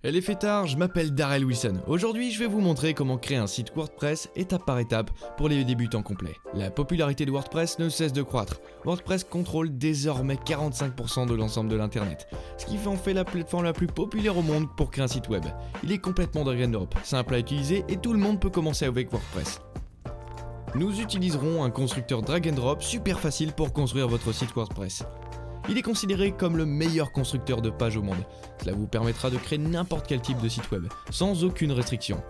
Elle est fait tard, je m'appelle Darrell Wilson. Aujourd'hui, je vais vous montrer comment créer un site WordPress étape par étape pour les débutants complets. La popularité de WordPress ne cesse de croître. WordPress contrôle désormais 45% de l'ensemble de l'internet, ce qui en fait la plateforme la plus populaire au monde pour créer un site web. Il est complètement drag and drop, simple à utiliser et tout le monde peut commencer avec WordPress. Nous utiliserons un constructeur drag and drop super facile pour construire votre site WordPress. Il est considéré comme le meilleur constructeur de pages au monde. Cela vous permettra de créer n'importe quel type de site web, sans aucune restriction.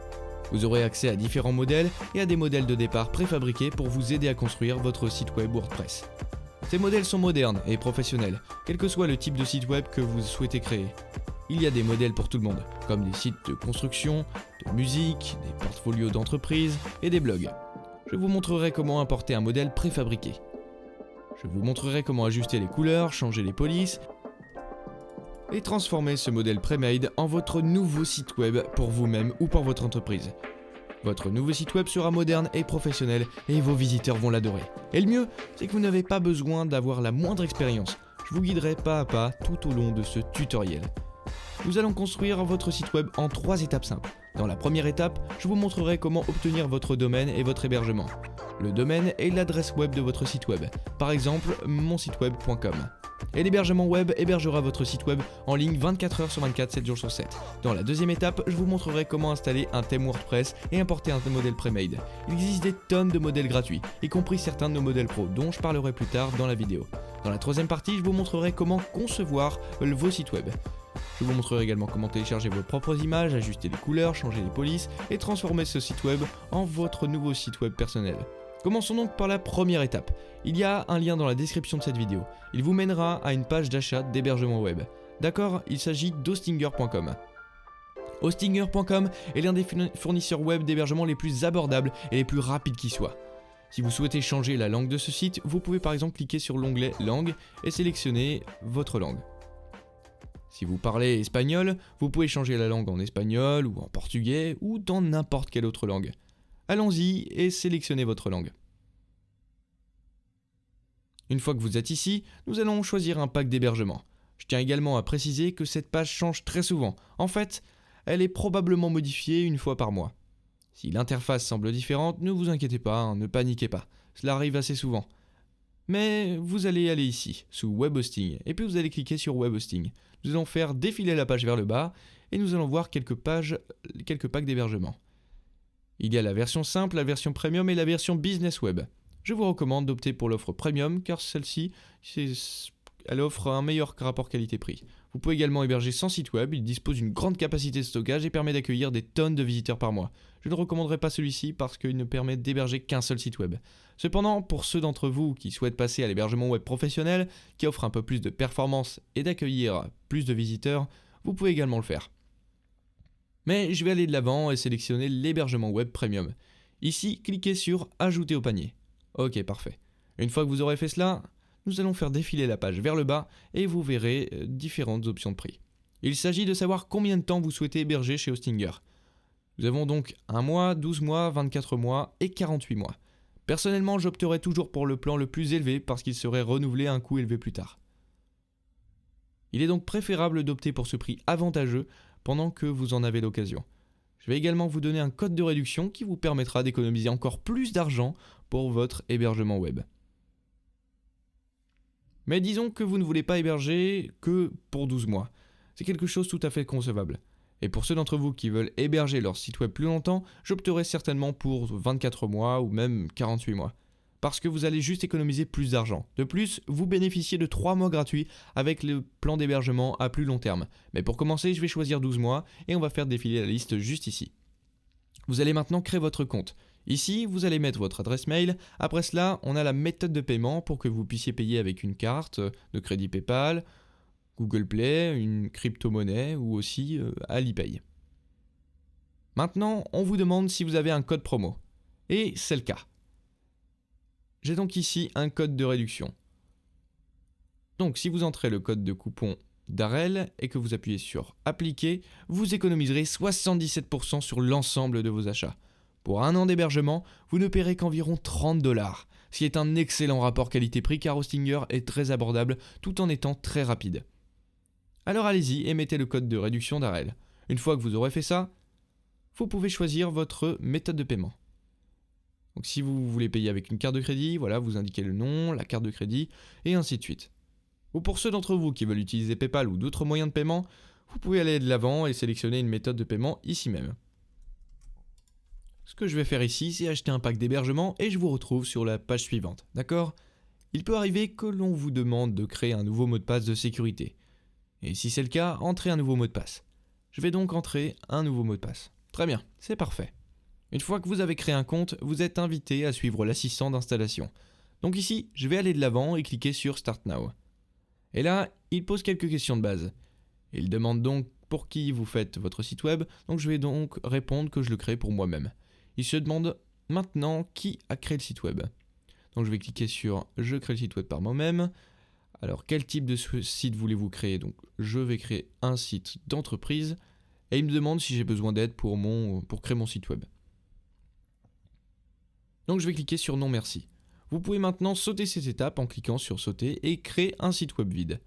Vous aurez accès à différents modèles et à des modèles de départ préfabriqués pour vous aider à construire votre site web WordPress. Ces modèles sont modernes et professionnels, quel que soit le type de site web que vous souhaitez créer. Il y a des modèles pour tout le monde, comme des sites de construction, de musique, des portfolios d'entreprise et des blogs. Je vous montrerai comment importer un modèle préfabriqué. Je vous montrerai comment ajuster les couleurs, changer les polices et transformer ce modèle pré-made en votre nouveau site web pour vous-même ou pour votre entreprise. Votre nouveau site web sera moderne et professionnel et vos visiteurs vont l'adorer. Et le mieux, c'est que vous n'avez pas besoin d'avoir la moindre expérience. Je vous guiderai pas à pas tout au long de ce tutoriel. Nous allons construire votre site web en 3 étapes simples. Dans la première étape, je vous montrerai comment obtenir votre domaine et votre hébergement. Le domaine est l'adresse web de votre site web, par exemple monsiteweb.com. Et l'hébergement web hébergera votre site web en ligne 24 heures sur 24, 7 jours sur 7. Dans la deuxième étape, je vous montrerai comment installer un thème WordPress et importer un modèle pré-made. Il existe des tonnes de modèles gratuits, y compris certains de nos modèles pro, dont je parlerai plus tard dans la vidéo. Dans la troisième partie, je vous montrerai comment concevoir vos sites web. Je vous montrerai également comment télécharger vos propres images, ajuster les couleurs, changer les polices et transformer ce site web en votre nouveau site web personnel. Commençons donc par la première étape. Il y a un lien dans la description de cette vidéo. Il vous mènera à une page d'achat d'hébergement web. D'accord, il s'agit d'Hostinger.com. Hostinger.com est l'un des fournisseurs web d'hébergement les plus abordables et les plus rapides qui soient. Si vous souhaitez changer la langue de ce site, vous pouvez par exemple cliquer sur l'onglet Langue et sélectionner votre langue. Si vous parlez espagnol, vous pouvez changer la langue en espagnol ou en portugais ou dans n'importe quelle autre langue. Allons-y et sélectionnez votre langue. Une fois que vous êtes ici, nous allons choisir un pack d'hébergement. Je tiens également à préciser que cette page change très souvent. En fait, elle est probablement modifiée une fois par mois. Si l'interface semble différente, ne vous inquiétez pas, ne paniquez pas. Cela arrive assez souvent. Mais vous allez aller ici, sous Web Hosting, et puis vous allez cliquer sur Web Hosting. Nous allons faire défiler la page vers le bas, et nous allons voir quelques packs d'hébergement. Il y a la version simple, la version premium et la version business web. Je vous recommande d'opter pour l'offre premium car celle-ci, elle offre un meilleur rapport qualité-prix. Vous pouvez également héberger 100 sites web, il dispose d'une grande capacité de stockage et permet d'accueillir des tonnes de visiteurs par mois. Je ne recommanderais pas celui-ci parce qu'il ne permet d'héberger qu'un seul site web. Cependant, pour ceux d'entre vous qui souhaitent passer à l'hébergement web professionnel, qui offre un peu plus de performance et d'accueillir plus de visiteurs, vous pouvez également le faire. Mais je vais aller de l'avant et sélectionner l'hébergement web premium. Ici, cliquez sur Ajouter au panier. Ok, parfait. Une fois que vous aurez fait cela, nous allons faire défiler la page vers le bas et vous verrez différentes options de prix. Il s'agit de savoir combien de temps vous souhaitez héberger chez Hostinger. Nous avons donc 1 mois, 12 mois, 24 mois et 48 mois. Personnellement, j'opterai toujours pour le plan le plus élevé parce qu'il serait renouvelé à un coût élevé plus tard. Il est donc préférable d'opter pour ce prix avantageux pendant que vous en avez l'occasion. Je vais également vous donner un code de réduction qui vous permettra d'économiser encore plus d'argent pour votre hébergement web. Mais disons que vous ne voulez pas héberger que pour 12 mois. C'est quelque chose tout à fait concevable. Et pour ceux d'entre vous qui veulent héberger leur site web plus longtemps, j'opterai certainement pour 24 mois ou même 48 mois. Parce que vous allez juste économiser plus d'argent. De plus, vous bénéficiez de 3 mois gratuits avec le plan d'hébergement à plus long terme. Mais pour commencer, je vais choisir 12 mois et on va faire défiler la liste juste ici. Vous allez maintenant créer votre compte. Ici, vous allez mettre votre adresse mail. Après cela, on a la méthode de paiement pour que vous puissiez payer avec une carte de crédit PayPal, Google Play, une crypto-monnaie ou aussi Alipay. Maintenant, on vous demande si vous avez un code promo. Et c'est le cas. J'ai donc ici un code de réduction. Donc si vous entrez le code de coupon Darrell et que vous appuyez sur Appliquer, vous économiserez 77% sur l'ensemble de vos achats. Pour 1 an d'hébergement, vous ne paierez qu'environ $30, ce qui est un excellent rapport qualité-prix car Hostinger est très abordable tout en étant très rapide. Alors allez-y et mettez le code de réduction Darrell. Une fois que vous aurez fait ça, vous pouvez choisir votre méthode de paiement. Donc si vous voulez payer avec une carte de crédit, voilà, vous indiquez le nom, la carte de crédit, et ainsi de suite. Ou pour ceux d'entre vous qui veulent utiliser PayPal ou d'autres moyens de paiement, vous pouvez aller de l'avant et sélectionner une méthode de paiement ici même. Ce que je vais faire ici, c'est acheter un pack d'hébergement et je vous retrouve sur la page suivante, d'accord ? Il peut arriver que l'on vous demande de créer un nouveau mot de passe de sécurité. Et si c'est le cas, entrez un nouveau mot de passe. Je vais donc entrer un nouveau mot de passe. Très bien, c'est parfait. Une fois que vous avez créé un compte, vous êtes invité à suivre l'assistant d'installation. Donc ici, je vais aller de l'avant et cliquer sur Start Now. Et là, il pose quelques questions de base. Il demande donc pour qui vous faites votre site web, donc je vais donc répondre que je le crée pour moi-même. Il se demande maintenant qui a créé le site web. Donc je vais cliquer sur « Je crée le site web par moi-même ». Alors quel type de site voulez-vous créer ? Donc je vais créer un site d'entreprise et il me demande si j'ai besoin d'aide pour créer mon site web. Donc je vais cliquer sur « Non merci ». Vous pouvez maintenant sauter cette étape en cliquant sur « Sauter » et créer un site web vide.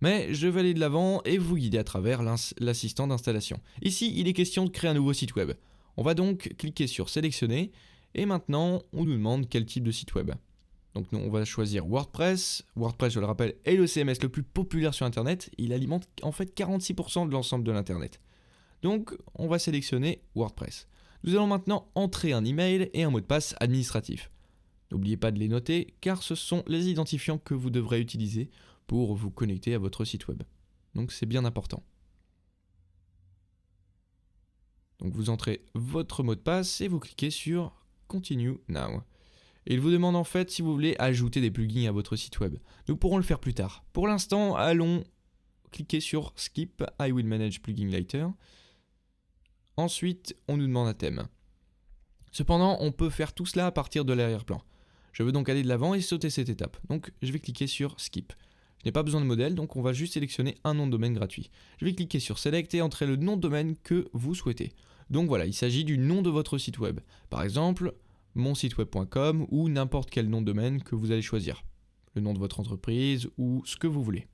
Mais je vais aller de l'avant et vous guider à travers l'assistant d'installation. Ici, il est question de créer un nouveau site web. On va donc cliquer sur sélectionner et maintenant on nous demande quel type de site web. Donc nous, on va choisir WordPress. WordPress, je le rappelle, est le CMS le plus populaire sur Internet. Il alimente en fait 46% de l'ensemble de l'Internet. Donc on va sélectionner WordPress. Nous allons maintenant entrer un email et un mot de passe administratif. N'oubliez pas de les noter car ce sont les identifiants que vous devrez utiliser pour vous connecter à votre site web. Donc c'est bien important. Donc vous entrez votre mot de passe et vous cliquez sur Continue Now. Et il vous demande en fait si vous voulez ajouter des plugins à votre site web. Nous pourrons le faire plus tard. Pour l'instant, allons cliquer sur Skip, I will manage plugin later. Ensuite, on nous demande un thème. Cependant, on peut faire tout cela à partir de l'arrière-plan. Je veux donc aller de l'avant et sauter cette étape. Donc je vais cliquer sur Skip. Je n'ai pas besoin de modèle, donc on va juste sélectionner un nom de domaine gratuit. Je vais cliquer sur Select et entrer le nom de domaine que vous souhaitez. Donc voilà, il s'agit du nom de votre site web. Par exemple, monsiteweb.com ou n'importe quel nom de domaine que vous allez choisir. Le nom de votre entreprise ou ce que vous voulez.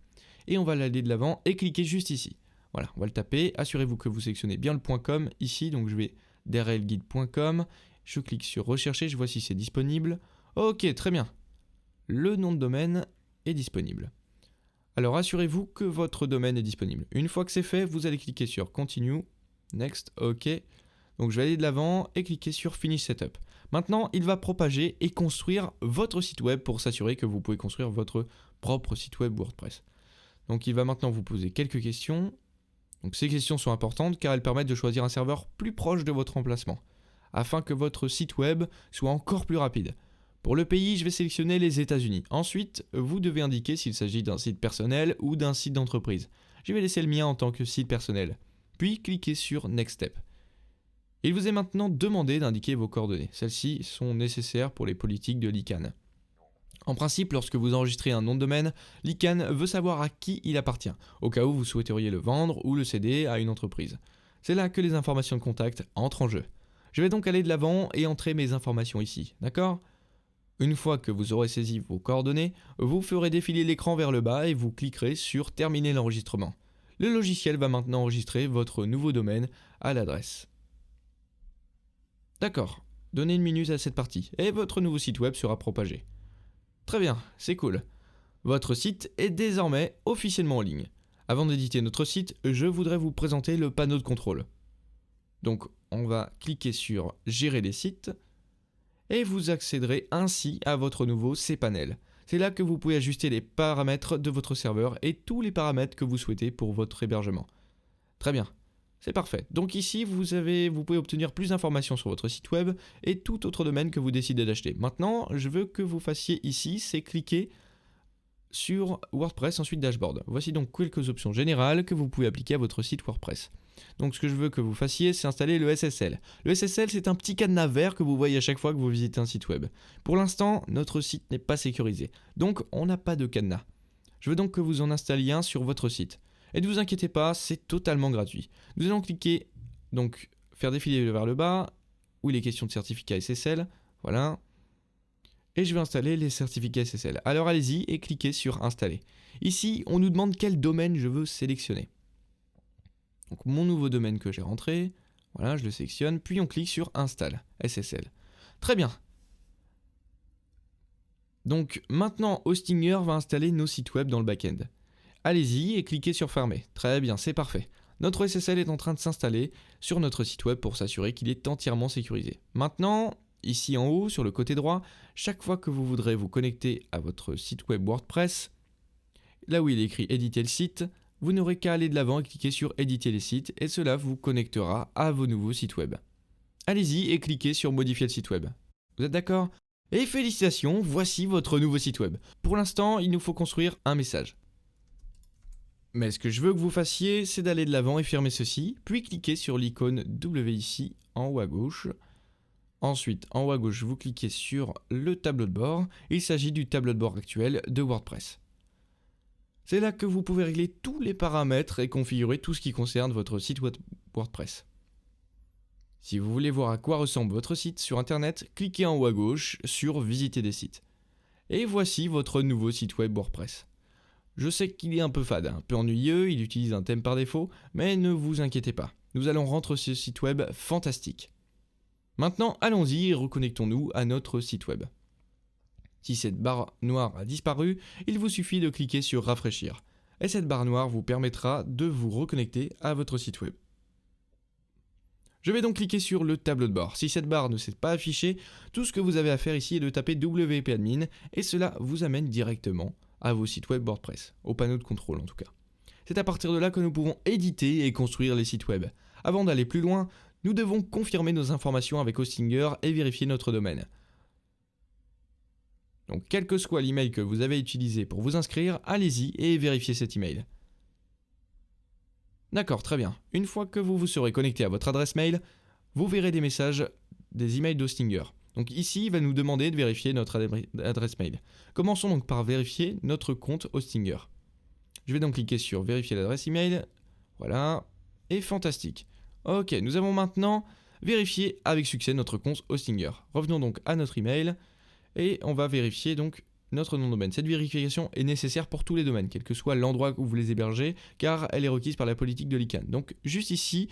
Et on va aller de l'avant et cliquer juste ici. Voilà, on va le taper. Assurez-vous que vous sélectionnez bien le .com ici. Donc je vais drlguide.com. Je clique sur rechercher, je vois si c'est disponible. Ok, très bien. Le nom de domaine est disponible. Alors assurez-vous que votre domaine est disponible. Une fois que c'est fait, vous allez cliquer sur Continue, Next, OK. Donc je vais aller de l'avant et cliquer sur Finish Setup. Maintenant, il va propager et construire votre site web pour s'assurer que vous pouvez construire votre propre site web WordPress. Donc il va maintenant vous poser quelques questions. Donc ces questions sont importantes car elles permettent de choisir un serveur plus proche de votre emplacement, afin que votre site web soit encore plus rapide. Pour le pays, je vais sélectionner les États-Unis. Ensuite, vous devez indiquer s'il s'agit d'un site personnel ou d'un site d'entreprise. Je vais laisser le mien en tant que site personnel. Puis, cliquez sur Next Step. Il vous est maintenant demandé d'indiquer vos coordonnées. Celles-ci sont nécessaires pour les politiques de l'ICANN. En principe, lorsque vous enregistrez un nom de domaine, l'ICANN veut savoir à qui il appartient, au cas où vous souhaiteriez le vendre ou le céder à une entreprise. C'est là que les informations de contact entrent en jeu. Je vais donc aller de l'avant et entrer mes informations ici, d'accord ? Une fois que vous aurez saisi vos coordonnées, vous ferez défiler l'écran vers le bas et vous cliquerez sur Terminer l'enregistrement. Le logiciel va maintenant enregistrer votre nouveau domaine à l'adresse. D'accord, donnez une minute à cette partie et votre nouveau site web sera propagé. Très bien, c'est cool. Votre site est désormais officiellement en ligne. Avant d'éditer notre site, je voudrais vous présenter le panneau de contrôle. Donc, on va cliquer sur Gérer les sites. Et vous accéderez ainsi à votre nouveau cPanel. C'est là que vous pouvez ajuster les paramètres de votre serveur et tous les paramètres que vous souhaitez pour votre hébergement. Très bien, c'est parfait. Donc ici, vous pouvez obtenir plus d'informations sur votre site web et tout autre domaine que vous décidez d'acheter. Maintenant, je veux que vous fassiez ici, c'est cliquer sur WordPress, ensuite Dashboard. Voici donc quelques options générales que vous pouvez appliquer à votre site WordPress. Donc ce que je veux que vous fassiez, c'est installer le SSL. Le SSL, c'est un petit cadenas vert que vous voyez à chaque fois que vous visitez un site web. Pour l'instant, notre site n'est pas sécurisé, donc on n'a pas de cadenas. Je veux donc que vous en installiez un sur votre site. Et ne vous inquiétez pas, c'est totalement gratuit. Nous allons cliquer, donc faire défiler vers le bas, où il est question de certificat SSL, voilà. Et je vais installer les certificats SSL. Alors allez-y et cliquez sur Installer. Ici, on nous demande quel domaine je veux sélectionner. donc mon nouveau domaine que j'ai rentré. Voilà, je le sélectionne, puis on clique sur Install, SSL. Très bien. Donc maintenant, Hostinger va installer nos sites web dans le back-end. Allez-y et cliquez sur Fermer. Très bien, c'est parfait. Notre SSL est en train de s'installer sur notre site web pour s'assurer qu'il est entièrement sécurisé. Maintenant, ici en haut, sur le côté droit, chaque fois que vous voudrez vous connecter à votre site web WordPress, là où il est écrit éditer le site, vous n'aurez qu'à aller de l'avant et cliquer sur éditer les sites et cela vous connectera à vos nouveaux sites web. Allez-y et cliquez sur modifier le site web. Vous êtes d'accord? Et félicitations, voici votre nouveau site web. Pour l'instant, il nous faut construire un message. Mais ce que je veux que vous fassiez, c'est d'aller de l'avant et fermer ceci, puis cliquez sur l'icône W ici, en haut à gauche. Ensuite, en haut à gauche, vous cliquez sur le tableau de bord. Il s'agit du tableau de bord actuel de WordPress. C'est là que vous pouvez régler tous les paramètres et configurer tout ce qui concerne votre site web WordPress. Si vous voulez voir à quoi ressemble votre site sur internet, cliquez en haut à gauche sur Visiter des sites. Et voici votre nouveau site web WordPress. Je sais qu'il est un peu fade, un peu ennuyeux, il utilise un thème par défaut, mais ne vous inquiétez pas, nous allons rendre ce site web fantastique. Maintenant, allons-y et reconnectons-nous à notre site web. Si cette barre noire a disparu, il vous suffit de cliquer sur Rafraîchir. Et cette barre noire vous permettra de vous reconnecter à votre site web. Je vais donc cliquer sur le tableau de bord. Si cette barre ne s'est pas affichée, tout ce que vous avez à faire ici est de taper WP Admin et cela vous amène directement à vos sites web WordPress, au panneau de contrôle en tout cas. C'est à partir de là que nous pouvons éditer et construire les sites web. Avant d'aller plus loin, nous devons confirmer nos informations avec Hostinger et vérifier notre domaine. Donc quel que soit l'email que vous avez utilisé pour vous inscrire, allez-y et vérifiez cet email. D'accord, très bien. Une fois que vous vous serez connecté à votre adresse mail, vous verrez des messages, des emails d'Hostinger. Donc ici, il va nous demander de vérifier notre adresse mail. Commençons donc par vérifier notre compte Hostinger. Je vais donc cliquer sur vérifier l'adresse email. Voilà. Et fantastique. Ok, nous avons maintenant vérifié avec succès notre compte Hostinger. Revenons donc à notre email et on va vérifier donc notre nom de domaine. Cette vérification est nécessaire pour tous les domaines, quel que soit l'endroit où vous les hébergez, car elle est requise par la politique de l'ICANN. Donc juste ici,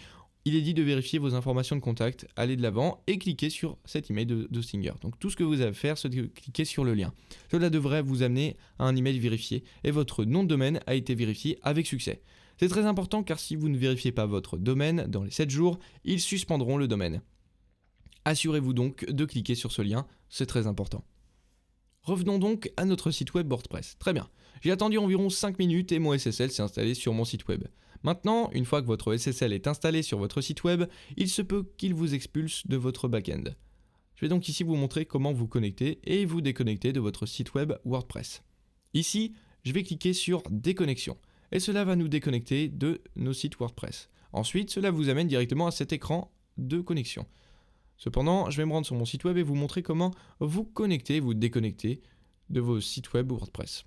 il est dit de vérifier vos informations de contact, aller de l'avant et cliquer sur cet email d'Hostinger. Donc tout ce que vous avez à faire, c'est de cliquer sur le lien. Cela devrait vous amener à un email vérifié et votre nom de domaine a été vérifié avec succès. C'est très important car si vous ne vérifiez pas votre domaine dans les 7 jours, ils suspendront le domaine. Assurez-vous donc de cliquer sur ce lien, c'est très important. Revenons donc à notre site web WordPress. Très bien, j'ai attendu environ 5 minutes et mon SSL s'est installé sur mon site web. Maintenant, une fois que votre SSL est installé sur votre site web, il se peut qu'il vous expulse de votre back-end. Je vais donc ici vous montrer comment vous connecter et vous déconnecter de votre site web WordPress. Ici, je vais cliquer sur Déconnexion et cela va nous déconnecter de nos sites WordPress. Ensuite, cela vous amène directement à cet écran de connexion. Cependant, je vais me rendre sur mon site web et vous montrer comment vous connecter, vous déconnecter de vos sites web WordPress.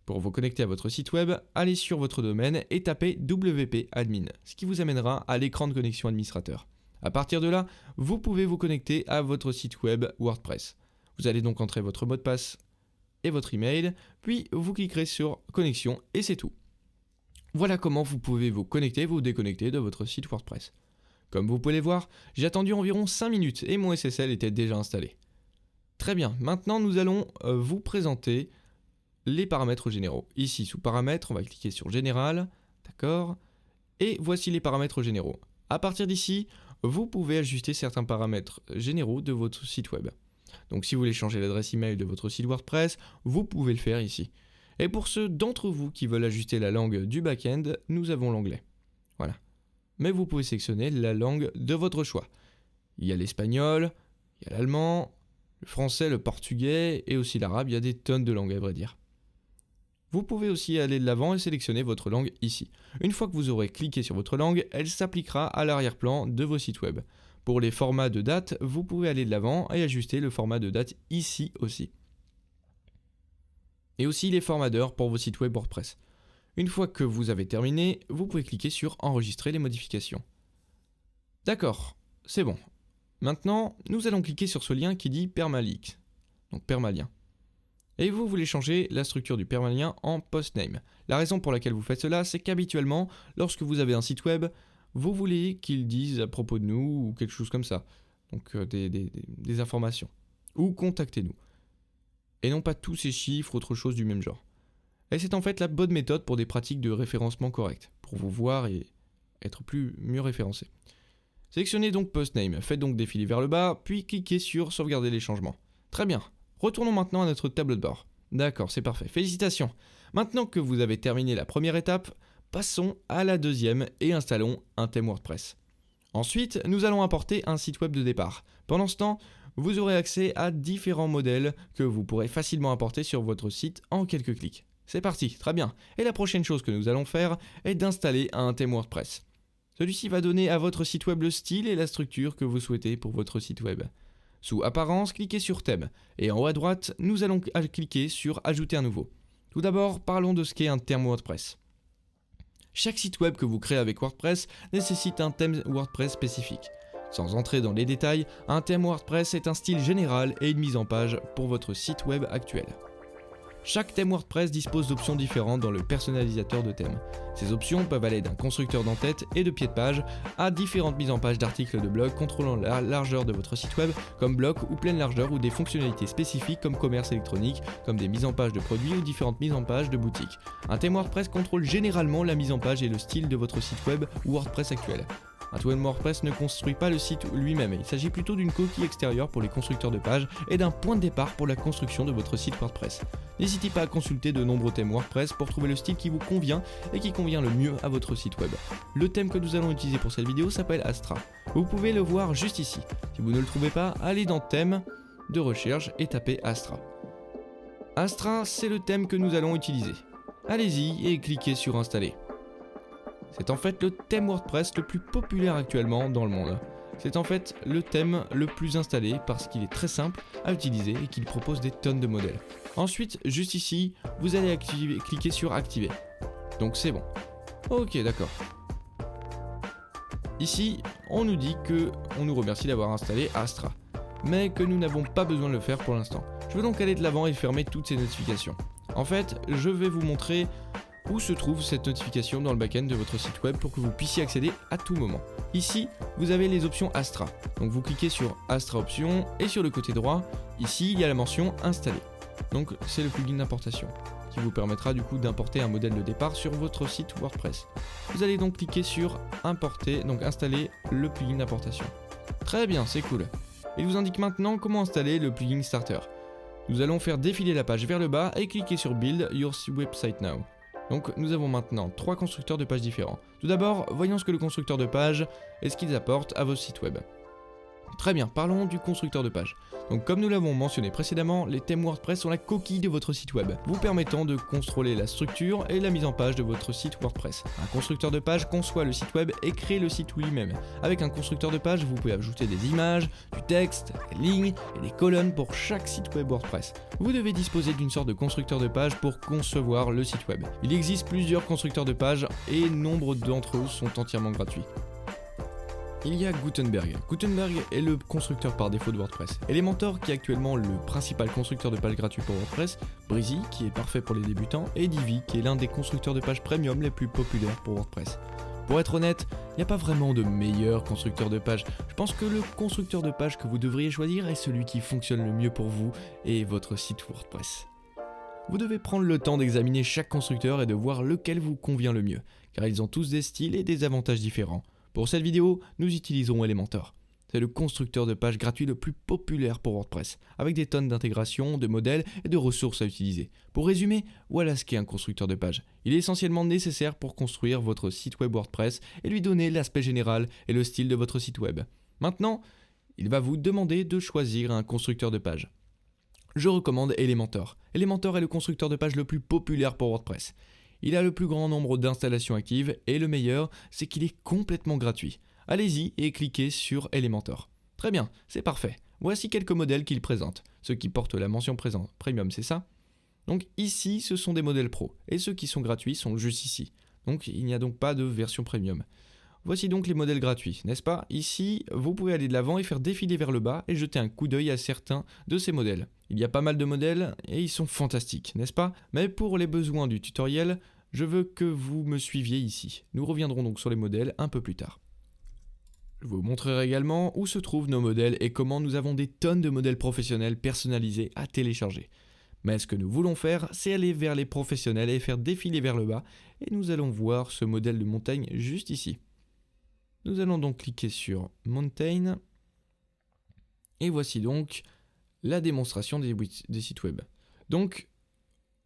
Pour vous connecter à votre site web, allez sur votre domaine et tapez WP Admin, ce qui vous amènera à l'écran de connexion administrateur. À partir de là, vous pouvez vous connecter à votre site web WordPress. Vous allez donc entrer votre mot de passe et votre email, puis vous cliquerez sur connexion et c'est tout. Voilà comment vous pouvez vous connecter, vous déconnecter de votre site WordPress. Comme vous pouvez le voir, j'ai attendu environ 5 minutes et mon SSL était déjà installé. Très bien, maintenant nous allons vous présenter les paramètres généraux. Ici, sous paramètres, on va cliquer sur Général, d'accord, et voici les paramètres généraux. À partir d'ici, vous pouvez ajuster certains paramètres généraux de votre site web. Donc si vous voulez changer l'adresse email de votre site WordPress, vous pouvez le faire ici. Et pour ceux d'entre vous qui veulent ajuster la langue du back-end, nous avons l'anglais. Voilà. Mais vous pouvez sélectionner la langue de votre choix. Il y a l'espagnol, il y a l'allemand, le français, le portugais et aussi l'arabe, il y a des tonnes de langues à vrai dire. Vous pouvez aussi aller de l'avant et sélectionner votre langue ici. Une fois que vous aurez cliqué sur votre langue, elle s'appliquera à l'arrière-plan de vos sites web. Pour les formats de date, vous pouvez aller de l'avant et ajuster le format de date ici aussi. Et aussi les formats d'heures pour vos sites web WordPress. Une fois que vous avez terminé, vous pouvez cliquer sur Enregistrer les modifications. D'accord, c'est bon. Maintenant, nous allons cliquer sur ce lien qui dit Permalink, donc permalien. Et vous voulez changer la structure du permalien en postname. La raison pour laquelle vous faites cela, c'est qu'habituellement, lorsque vous avez un site web, vous voulez qu'ils disent à propos de nous ou quelque chose comme ça. Donc des informations. Ou contactez-nous. Et non pas tous ces chiffres, autre chose du même genre. Et c'est en fait la bonne méthode pour des pratiques de référencement correctes, pour vous voir et être mieux référencé. Sélectionnez donc Postname, faites donc défiler vers le bas, puis cliquez sur Sauvegarder les changements. Très bien, retournons maintenant à notre tableau de bord. D'accord, c'est parfait, félicitations. Maintenant que vous avez terminé la première étape, passons à la deuxième et installons un thème WordPress. Ensuite, nous allons importer un site web de départ. Pendant ce temps, vous aurez accès à différents modèles que vous pourrez facilement importer sur votre site en quelques clics. C'est parti, très bien. Et la prochaine chose que nous allons faire est d'installer un thème WordPress. Celui-ci va donner à votre site web le style et la structure que vous souhaitez pour votre site web. Sous Apparence, cliquez sur Thème. Et en haut à droite, nous allons cliquer sur Ajouter un nouveau. Tout d'abord, parlons de ce qu'est un thème WordPress. Chaque site web que vous créez avec WordPress nécessite un thème WordPress spécifique. Sans entrer dans les détails, un thème WordPress est un style général et une mise en page pour votre site web actuel. Chaque thème WordPress dispose d'options différentes dans le personnalisateur de thème. Ces options peuvent aller d'un constructeur d'entête et de pied de page à différentes mises en page d'articles de blog contrôlant la largeur de votre site web comme bloc ou pleine largeur ou des fonctionnalités spécifiques comme commerce électronique, comme des mises en page de produits ou différentes mises en page de boutiques. Un thème WordPress contrôle généralement la mise en page et le style de votre site web ou WordPress actuel. Un thème WordPress ne construit pas le site lui-même, il s'agit plutôt d'une coquille extérieure pour les constructeurs de pages et d'un point de départ pour la construction de votre site WordPress. N'hésitez pas à consulter de nombreux thèmes WordPress pour trouver le style qui vous convient et qui convient le mieux à votre site web. Le thème que nous allons utiliser pour cette vidéo s'appelle Astra. Vous pouvez le voir juste ici. Si vous ne le trouvez pas, allez dans Thème de recherche et tapez Astra. Astra, c'est le thème que nous allons utiliser. Allez-y et cliquez sur Installer. C'est en fait le thème WordPress le plus populaire actuellement dans le monde. C'est en fait le thème le plus installé parce qu'il est très simple à utiliser et qu'il propose des tonnes de modèles. Ensuite, juste ici, vous allez cliquer sur Activer. Donc c'est bon. Ok, d'accord. Ici, on nous dit que on nous remercie d'avoir installé Astra, mais que nous n'avons pas besoin de le faire pour l'instant. Je vais donc aller de l'avant et fermer toutes ces notifications. En fait, je vais vous montrer où se trouve cette notification dans le back-end de votre site web pour que vous puissiez accéder à tout moment. Ici, vous avez les options Astra. Donc vous cliquez sur Astra Options et sur le côté droit, ici, il y a la mention Installer. Donc c'est le plugin d'importation qui vous permettra du coup d'importer un modèle de départ sur votre site WordPress. Vous allez donc cliquer sur Importer, donc installer le plugin d'importation. Très bien, c'est cool. Il vous indique maintenant comment installer le plugin Starter. Nous allons faire défiler la page vers le bas et cliquer sur Build Your Website Now. Donc nous avons maintenant 3 constructeurs de pages différents. Tout d'abord, voyons ce que le constructeur de page et ce qu'ils apportent à vos sites web. Très bien, parlons du constructeur de page. Donc comme nous l'avons mentionné précédemment, les thèmes WordPress sont la coquille de votre site web, vous permettant de contrôler la structure et la mise en page de votre site WordPress. Un constructeur de page conçoit le site web et crée le site lui-même. Avec un constructeur de page, vous pouvez ajouter des images, du texte, des lignes et des colonnes pour chaque site web WordPress. Vous devez disposer d'une sorte de constructeur de page pour concevoir le site web. Il existe plusieurs constructeurs de page et nombre d'entre eux sont entièrement gratuits. Il y a Gutenberg. Gutenberg est le constructeur par défaut de WordPress. Elementor qui est actuellement le principal constructeur de pages gratuit pour WordPress, Breezy qui est parfait pour les débutants et Divi qui est l'un des constructeurs de pages premium les plus populaires pour WordPress. Pour être honnête, il n'y a pas vraiment de meilleur constructeur de pages. Je pense que le constructeur de pages que vous devriez choisir est celui qui fonctionne le mieux pour vous et votre site WordPress. Vous devez prendre le temps d'examiner chaque constructeur et de voir lequel vous convient le mieux, car ils ont tous des styles et des avantages différents. Pour cette vidéo, nous utiliserons Elementor. C'est le constructeur de pages gratuit le plus populaire pour WordPress, avec des tonnes d'intégrations, de modèles et de ressources à utiliser. Pour résumer, voilà ce qu'est un constructeur de pages. Il est essentiellement nécessaire pour construire votre site web WordPress et lui donner l'aspect général et le style de votre site web. Maintenant, il va vous demander de choisir un constructeur de pages. Je recommande Elementor. Elementor est le constructeur de pages le plus populaire pour WordPress. Il a le plus grand nombre d'installations actives et le meilleur, c'est qu'il est complètement gratuit. Allez-y et cliquez sur Elementor. Très bien, c'est parfait. Voici quelques modèles qu'il présente. Ceux qui portent la mention Premium, c'est ça? Donc ici, ce sont des modèles pro et ceux qui sont gratuits sont juste ici. Donc il n'y a donc pas de version Premium. Voici donc les modèles gratuits, n'est-ce pas? Ici, vous pouvez aller de l'avant et faire défiler vers le bas et jeter un coup d'œil à certains de ces modèles. Il y a pas mal de modèles et ils sont fantastiques, n'est-ce pas? Mais pour les besoins du tutoriel, Je veux que vous me suiviez ici. Nous reviendrons donc sur les modèles un peu plus tard. Je vous montrerai également où se trouvent nos modèles et comment nous avons des tonnes de modèles professionnels personnalisés à télécharger. Mais ce que nous voulons faire, c'est aller vers les professionnels et faire défiler vers le bas, et nous allons voir ce modèle de montagne juste ici. Nous allons donc cliquer sur Mountain, et voici donc la démonstration des sites web. Donc,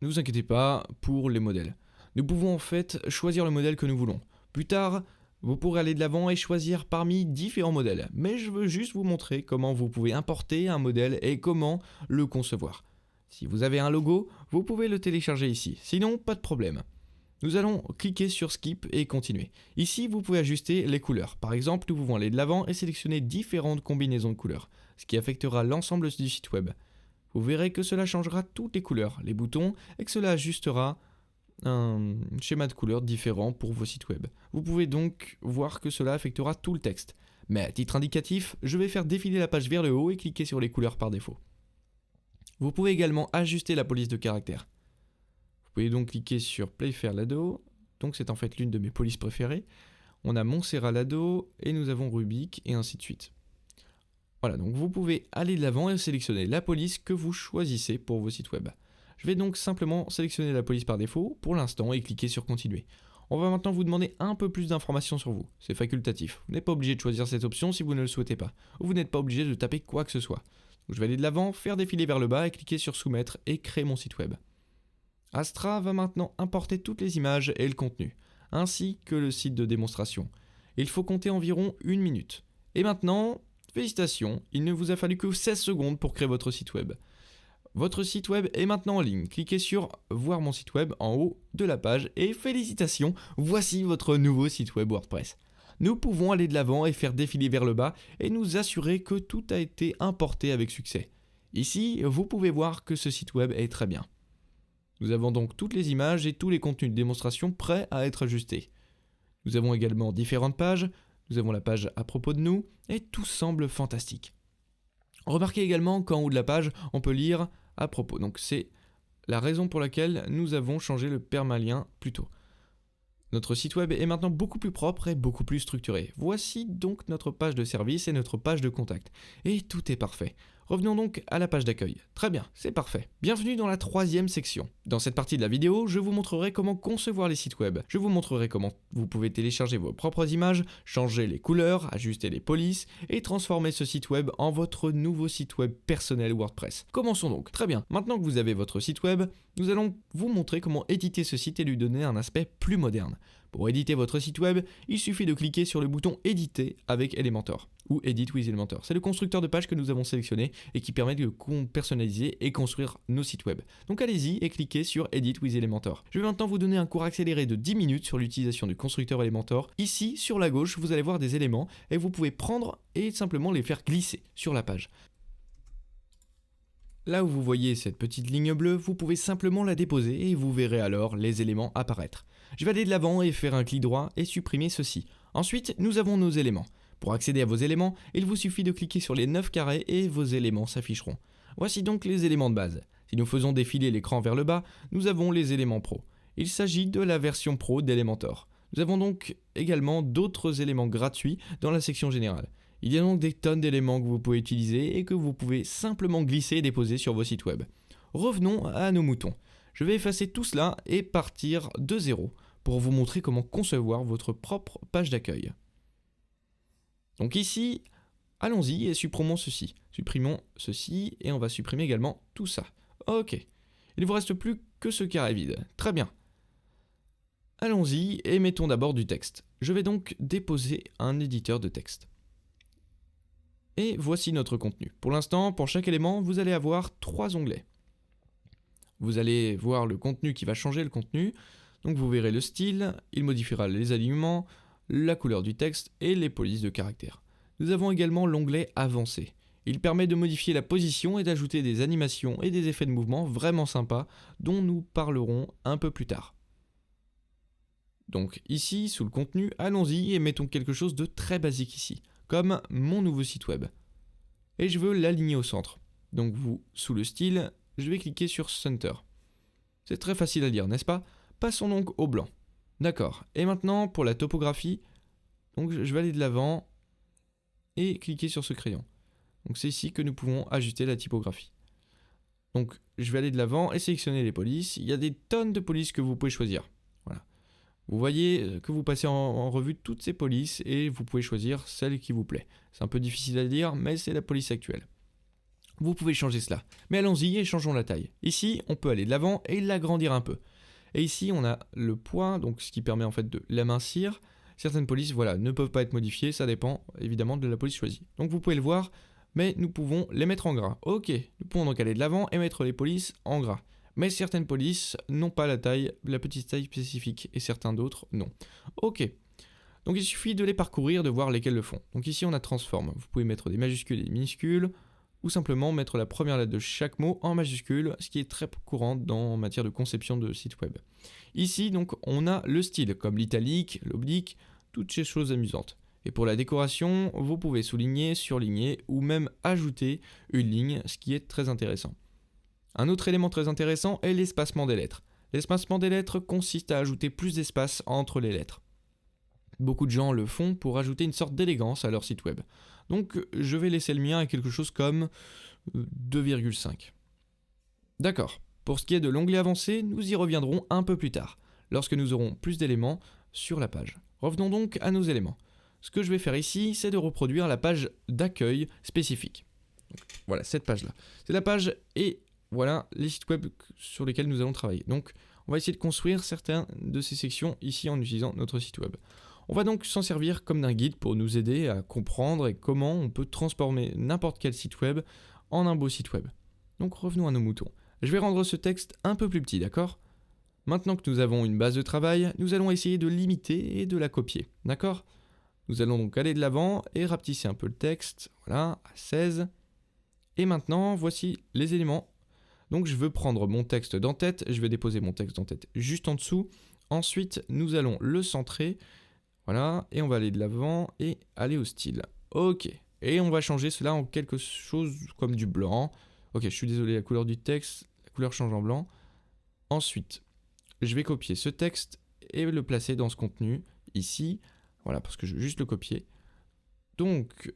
ne vous inquiétez pas pour les modèles. Nous pouvons en fait choisir le modèle que nous voulons. Plus tard, vous pourrez aller de l'avant et choisir parmi différents modèles. Mais je veux juste vous montrer comment vous pouvez importer un modèle et comment le concevoir. Si vous avez un logo, vous pouvez le télécharger ici. Sinon, pas de problème. Nous allons cliquer sur Skip et continuer. Ici, vous pouvez ajuster les couleurs. Par exemple, nous pouvons aller de l'avant et sélectionner différentes combinaisons de couleurs, ce qui affectera l'ensemble du site web. Vous verrez que cela changera toutes les couleurs, les boutons, et que cela ajustera un schéma de couleurs différent pour vos sites web. Vous pouvez donc voir que cela affectera tout le texte. Mais à titre indicatif, je vais faire défiler la page vers le haut et cliquer sur les couleurs par défaut. Vous pouvez également ajuster la police de caractère. Vous pouvez donc cliquer sur Playfair Lado, donc c'est en fait l'une de mes polices préférées. On a Montserrat Lado et nous avons Rubik et ainsi de suite. Voilà, donc vous pouvez aller de l'avant et sélectionner la police que vous choisissez pour vos sites web. Je vais donc simplement sélectionner la police par défaut pour l'instant et cliquer sur Continuer. On va maintenant vous demander un peu plus d'informations sur vous. C'est facultatif. Vous n'êtes pas obligé de choisir cette option si vous ne le souhaitez pas. Ou vous n'êtes pas obligé de taper quoi que ce soit. Donc je vais aller de l'avant, faire défiler vers le bas et cliquer sur Soumettre et créer mon site web. Astra va maintenant importer toutes les images et le contenu, ainsi que le site de démonstration. Il faut compter environ 1 minute. Et maintenant, félicitations, il ne vous a fallu que 16 secondes pour créer votre site web. Votre site web est maintenant en ligne. Cliquez sur Voir mon site web en haut de la page et félicitations, voici votre nouveau site web WordPress. Nous pouvons aller de l'avant et faire défiler vers le bas et nous assurer que tout a été importé avec succès. Ici, vous pouvez voir que ce site web est très bien. Nous avons donc toutes les images et tous les contenus de démonstration prêts à être ajustés. Nous avons également différentes pages, nous avons la page à propos de nous et tout semble fantastique. Remarquez également qu'en haut de la page, on peut lire à propos. Donc c'est la raison pour laquelle nous avons changé le permalien plus tôt. Notre site web est maintenant beaucoup plus propre et beaucoup plus structuré. Voici donc notre page de service et notre page de contact. Et tout est parfait. Revenons donc à la page d'accueil. Très bien, c'est parfait. Bienvenue dans la 3e section. Dans cette partie de la vidéo, je vous montrerai comment concevoir les sites web. Je vous montrerai comment vous pouvez télécharger vos propres images, changer les couleurs, ajuster les polices et transformer ce site web en votre nouveau site web personnel WordPress. Commençons donc. Très bien, maintenant que vous avez votre site web, nous allons vous montrer comment éditer ce site et lui donner un aspect plus moderne. Pour éditer votre site web, il suffit de cliquer sur le bouton Éditer avec Elementor ou Edit with Elementor. C'est le constructeur de page que nous avons sélectionné et qui permet de personnaliser et construire nos sites web. Donc allez-y et cliquez sur Edit with Elementor. Je vais maintenant vous donner un cours accéléré de 10 minutes sur l'utilisation du constructeur Elementor. Ici, sur la gauche, vous allez voir des éléments et vous pouvez prendre et simplement les faire glisser sur la page. Là où vous voyez cette petite ligne bleue, vous pouvez simplement la déposer et vous verrez alors les éléments apparaître. Je vais aller de l'avant et faire un clic droit et supprimer ceci. Ensuite, nous avons nos éléments. Pour accéder à vos éléments, il vous suffit de cliquer sur les 9 carrés et vos éléments s'afficheront. Voici donc les éléments de base. Si nous faisons défiler l'écran vers le bas, nous avons les éléments pro. Il s'agit de la version pro d'Elementor. Nous avons donc également d'autres éléments gratuits dans la section générale. Il y a donc des tonnes d'éléments que vous pouvez utiliser et que vous pouvez simplement glisser et déposer sur vos sites web. Revenons à nos moutons. Je vais effacer tout cela et partir de zéro pour vous montrer comment concevoir votre propre page d'accueil. Donc ici, allons-y et supprimons ceci. Supprimons ceci et on va supprimer également tout ça. Ok. Il ne vous reste plus que ce carré vide. Très bien. Allons-y et mettons d'abord du texte. Je vais donc déposer un éditeur de texte. Et voici notre contenu. Pour l'instant, pour chaque élément, vous allez avoir 3 onglets. Vous allez voir le contenu qui va changer le contenu. Donc vous verrez le style, il modifiera les alignements, la couleur du texte et les polices de caractère. Nous avons également l'onglet Avancé. Il permet de modifier la position et d'ajouter des animations et des effets de mouvement vraiment sympas dont nous parlerons un peu plus tard. Donc ici, sous le contenu, allons-y et mettons quelque chose de très basique ici, comme mon nouveau site web. Et je veux l'aligner au centre. Donc sous le style, je vais cliquer sur Center. C'est très facile à lire, n'est-ce pas ? Passons donc au blanc. D'accord. Et maintenant, pour la topographie, donc je vais aller de l'avant et cliquer sur ce crayon. Donc c'est ici que nous pouvons ajuster la typographie. Donc je vais aller de l'avant et sélectionner les polices. Il y a des tonnes de polices que vous pouvez choisir. Voilà. Vous voyez que vous passez en revue toutes ces polices et vous pouvez choisir celle qui vous plaît. C'est un peu difficile à dire, mais c'est la police actuelle. Vous pouvez changer cela. Mais allons-y et changeons la taille. Ici, on peut aller de l'avant et l'agrandir un peu. Et ici, on a le poids, donc ce qui permet en fait de l'amincir. Certaines polices, voilà, ne peuvent pas être modifiées, ça dépend évidemment de la police choisie. Donc vous pouvez le voir, mais nous pouvons les mettre en gras. Ok, nous pouvons donc aller de l'avant et mettre les polices en gras. Mais certaines polices n'ont pas la petite taille spécifique, et certains d'autres non. Ok, donc il suffit de les parcourir, de voir lesquels le font. Donc ici on a transform, vous pouvez mettre des majuscules et des minuscules, ou simplement mettre la première lettre de chaque mot en majuscule, ce qui est très courant en matière de conception de site web. Ici donc on a le style, comme l'italique, l'oblique, toutes ces choses amusantes. Et pour la décoration, vous pouvez souligner, surligner ou même ajouter une ligne, ce qui est très intéressant. Un autre élément très intéressant est l'espacement des lettres. L'espacement des lettres consiste à ajouter plus d'espace entre les lettres. Beaucoup de gens le font pour ajouter une sorte d'élégance à leur site web. Donc je vais laisser le mien à quelque chose comme 2,5. D'accord. Pour ce qui est de l'onglet avancé, nous y reviendrons un peu plus tard, lorsque nous aurons plus d'éléments sur la page. Revenons donc à nos éléments. Ce que je vais faire ici, c'est de reproduire la page d'accueil spécifique. Donc, voilà, cette page-là. C'est la page et voilà les sites web sur lesquels nous allons travailler. Donc, on va essayer de construire certaines de ces sections ici en utilisant notre site web. On va donc s'en servir comme d'un guide pour nous aider à comprendre et comment on peut transformer n'importe quel site web en un beau site web. Donc, revenons à nos moutons. Je vais rendre ce texte un peu plus petit, d'accord ? Maintenant que nous avons une base de travail, nous allons essayer de l'imiter et de la copier, d'accord ? Nous allons donc aller de l'avant et rapetisser un peu le texte, voilà, à 16. Et maintenant, voici les éléments. Donc je veux prendre mon texte d'en-tête, je vais déposer mon texte d'en-tête juste en dessous. Ensuite, nous allons le centrer, voilà, et on va aller de l'avant et aller au style. Ok, et on va changer cela en quelque chose comme du blanc. Ok, je suis désolé, la couleur du texte, la couleur change en blanc. Ensuite, je vais copier ce texte et le placer dans ce contenu, ici. Voilà, parce que je veux juste le copier. Donc,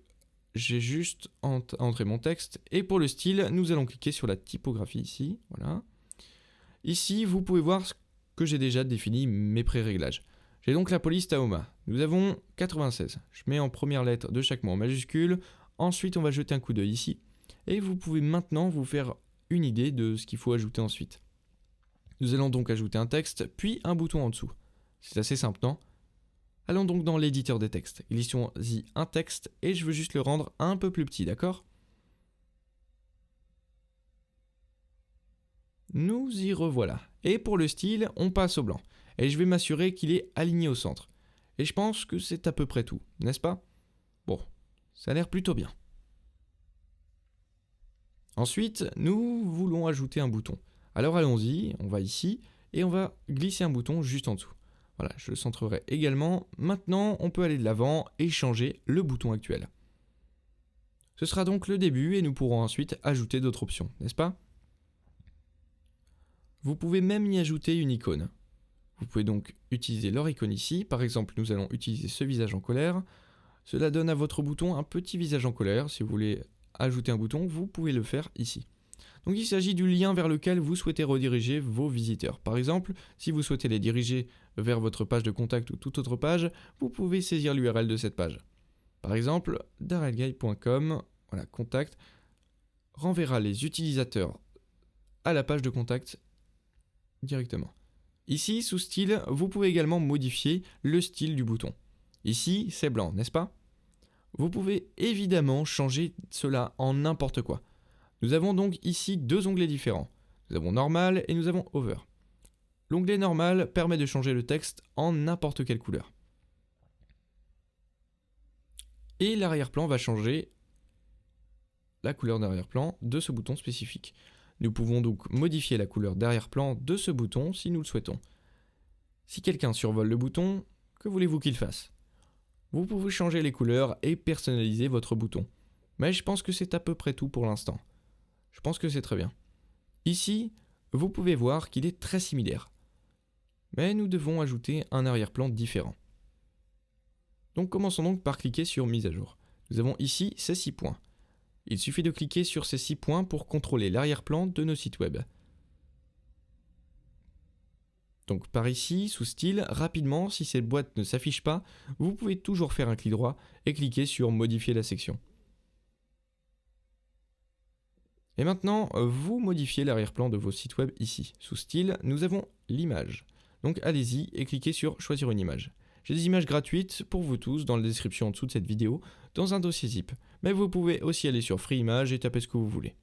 j'ai juste entré mon texte. Et pour le style, nous allons cliquer sur la typographie ici. Voilà. Ici, vous pouvez voir que j'ai déjà défini mes pré-réglages. J'ai donc la police Tahoma. Nous avons 96. Je mets en première lettre de chaque mot en majuscule. Ensuite, on va jeter un coup d'œil ici. Et vous pouvez maintenant vous faire une idée de ce qu'il faut ajouter ensuite. Nous allons donc ajouter un texte, puis un bouton en dessous. C'est assez simple, non ? Allons donc dans l'éditeur des textes. Glissons-y un texte et je veux juste le rendre un peu plus petit, d'accord ? Nous y revoilà. Et pour le style, on passe au blanc. Et je vais m'assurer qu'il est aligné au centre. Et je pense que c'est à peu près tout, n'est-ce pas ? Bon, ça a l'air plutôt bien. Ensuite, nous voulons ajouter un bouton. Alors allons-y, on va ici, et on va glisser un bouton juste en dessous. Voilà, je le centrerai également. Maintenant, on peut aller de l'avant et changer le bouton actuel. Ce sera donc le début et nous pourrons ensuite ajouter d'autres options, n'est-ce pas ? Vous pouvez même y ajouter une icône. Vous pouvez donc utiliser leur icône ici. Par exemple, nous allons utiliser ce visage en colère. Cela donne à votre bouton un petit visage en colère. Si vous voulez ajouter un bouton, vous pouvez le faire ici. Donc il s'agit du lien vers lequel vous souhaitez rediriger vos visiteurs. Par exemple, si vous souhaitez les diriger vers votre page de contact ou toute autre page, vous pouvez saisir l'URL de cette page. Par exemple, darelguy.com, voilà, contact, renverra les utilisateurs à la page de contact directement. Ici, sous style, vous pouvez également modifier le style du bouton. Ici, c'est blanc, n'est-ce pas ? Vous pouvez évidemment changer cela en n'importe quoi. Nous avons donc ici deux onglets différents. Nous avons Normal et nous avons Over. L'onglet Normal permet de changer le texte en n'importe quelle couleur. Et l'arrière-plan va changer la couleur d'arrière-plan de ce bouton spécifique. Nous pouvons donc modifier la couleur d'arrière-plan de ce bouton si nous le souhaitons. Si quelqu'un survole le bouton, que voulez-vous qu'il fasse ? Vous pouvez changer les couleurs et personnaliser votre bouton. Mais je pense que c'est à peu près tout pour l'instant. Je pense que c'est très bien. Ici, vous pouvez voir qu'il est très similaire. Mais nous devons ajouter un arrière-plan différent. Donc commençons donc par cliquer sur mise à jour. Nous avons ici ces 6 points. Il suffit de cliquer sur ces 6 points pour contrôler l'arrière-plan de nos sites web. Donc par ici, sous style, rapidement, si cette boîte ne s'affiche pas, vous pouvez toujours faire un clic droit et cliquer sur modifier la section. Et maintenant, vous modifiez l'arrière-plan de vos sites web ici. Sous style, nous avons l'image. Donc allez-y et cliquez sur choisir une image. J'ai des images gratuites pour vous tous dans la description en dessous de cette vidéo, dans un dossier zip. Mais vous pouvez aussi aller sur Free Image et taper ce que vous voulez.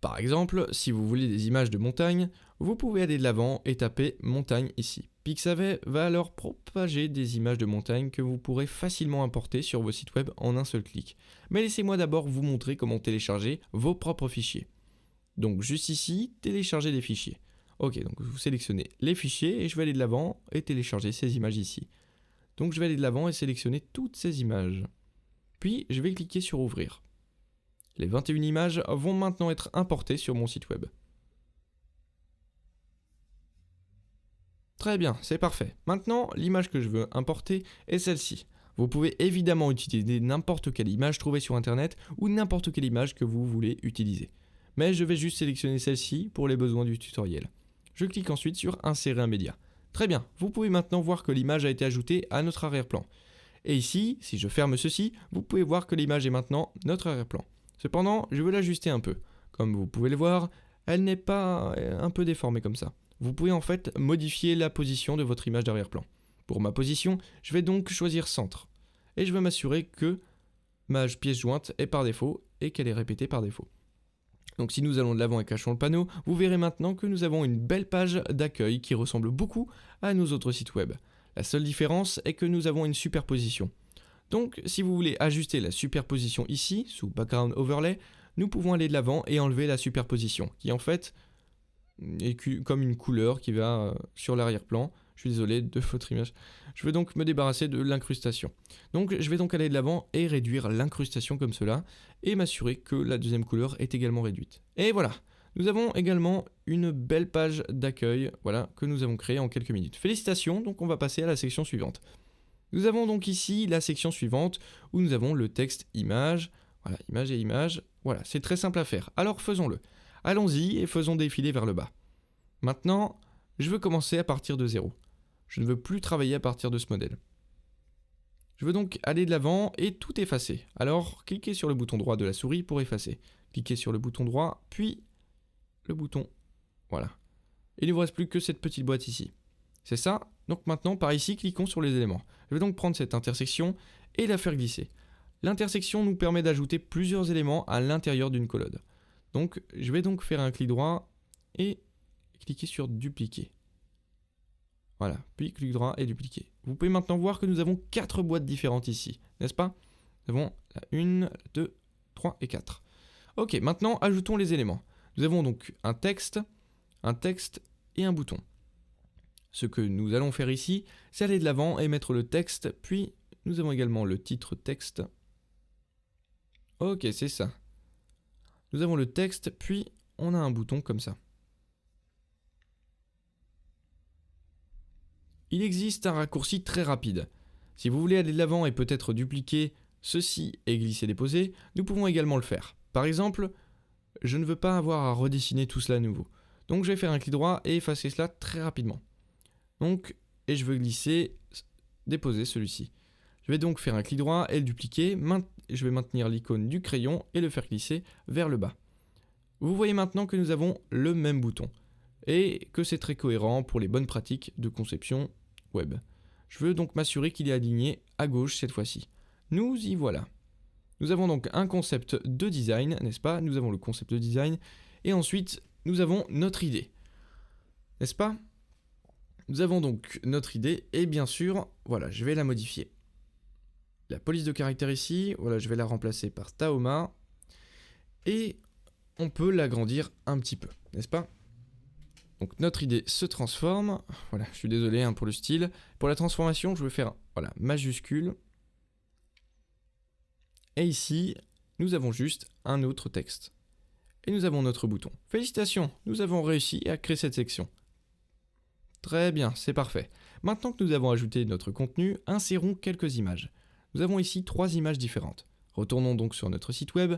Par exemple, si vous voulez des images de montagne, vous pouvez aller de l'avant et taper montagne ici. Pixabay va alors propager des images de montagne que vous pourrez facilement importer sur vos sites web en un seul clic. Mais laissez-moi d'abord vous montrer comment télécharger vos propres fichiers. Donc juste ici, télécharger des fichiers. Ok, donc vous sélectionnez les fichiers et je vais aller de l'avant et télécharger ces images ici. Donc je vais aller de l'avant et sélectionner toutes ces images. Puis je vais cliquer sur ouvrir. Les 21 images vont maintenant être importées sur mon site web. Très bien, c'est parfait. Maintenant, l'image que je veux importer est celle-ci. Vous pouvez évidemment utiliser n'importe quelle image trouvée sur internet ou n'importe quelle image que vous voulez utiliser. Mais je vais juste sélectionner celle-ci pour les besoins du tutoriel. Je clique ensuite sur insérer un média. Très bien, vous pouvez maintenant voir que l'image a été ajoutée à notre arrière-plan. Et ici, si je ferme ceci, vous pouvez voir que l'image est maintenant notre arrière-plan. Cependant, je veux l'ajuster un peu. Comme vous pouvez le voir, elle n'est pas un peu déformée comme ça. Vous pouvez en fait modifier la position de votre image d'arrière-plan. Pour ma position, je vais donc choisir centre. Et je vais m'assurer que ma pièce jointe est par défaut et qu'elle est répétée par défaut. Donc si nous allons de l'avant et cachons le panneau, vous verrez maintenant que nous avons une belle page d'accueil qui ressemble beaucoup à nos autres sites web. La seule différence est que nous avons une superposition. Donc si vous voulez ajuster la superposition ici, sous Background Overlay, nous pouvons aller de l'avant et enlever la superposition, qui en fait est comme une couleur qui va sur l'arrière-plan. Je suis désolé de votre image. Je vais donc me débarrasser de l'incrustation. Donc je vais donc aller de l'avant et réduire l'incrustation comme cela, et m'assurer que la deuxième couleur est également réduite. Et voilà, nous avons également une belle page d'accueil, voilà, que nous avons créée en quelques minutes. Félicitations, donc on va passer à la section suivante. Nous avons donc ici la section suivante où nous avons le texte image. Voilà, image et image. Voilà, c'est très simple à faire. Alors faisons-le. Allons-y et faisons défiler vers le bas. Maintenant, je veux commencer à partir de 0. Je ne veux plus travailler à partir de ce modèle. Je veux donc aller de l'avant et tout effacer. Alors, cliquez sur le bouton droit de la souris pour effacer. Cliquez sur le bouton droit, puis le bouton. Voilà. Il ne vous reste plus que cette petite boîte ici. C'est ça. Donc maintenant, par ici, cliquons sur les éléments. Je vais donc prendre cette intersection et la faire glisser. L'intersection nous permet d'ajouter plusieurs éléments à l'intérieur d'une colonne. Donc, je vais donc faire un clic droit et cliquer sur dupliquer. Voilà, puis clic droit et dupliquer. Vous pouvez maintenant voir que nous avons 4 boîtes différentes ici, n'est-ce pas? Nous avons la 1, 2, 3 et 4. Ok, maintenant ajoutons les éléments. Nous avons donc un texte et un bouton. Ce que nous allons faire ici, c'est aller de l'avant et mettre le texte, puis nous avons également le titre texte. Ok, c'est ça. Nous avons le texte, puis on a un bouton comme ça. Il existe un raccourci très rapide. Si vous voulez aller de l'avant et peut-être dupliquer ceci et glisser-déposer, nous pouvons également le faire. Par exemple, je ne veux pas avoir à redessiner tout cela à nouveau. Donc je vais faire un clic droit et effacer cela très rapidement. Donc, et je veux glisser, déposer celui-ci. Je vais donc faire un clic droit et le dupliquer. Je vais maintenir l'icône du crayon et le faire glisser vers le bas. Vous voyez maintenant que nous avons le même bouton et que c'est très cohérent pour les bonnes pratiques de conception web. Je veux donc m'assurer qu'il est aligné à gauche cette fois-ci. Nous y voilà. Nous avons donc un concept de design, n'est-ce pas? Nous avons le concept de design et ensuite nous avons notre idée, n'est-ce pas? Nous avons donc notre idée et bien sûr, voilà, je vais la modifier. La police de caractère ici, voilà, je vais la remplacer par Tahoma et on peut l'agrandir un petit peu, n'est-ce pas? Donc notre idée se transforme. Voilà, je suis désolé pour le style. Pour la transformation, je vais faire voilà, majuscule. Et ici, nous avons juste un autre texte. Et nous avons notre bouton. Félicitations, nous avons réussi à créer cette section. Très bien, c'est parfait. Maintenant que nous avons ajouté notre contenu, insérons quelques images. Nous avons ici 3 images différentes. Retournons donc sur notre site web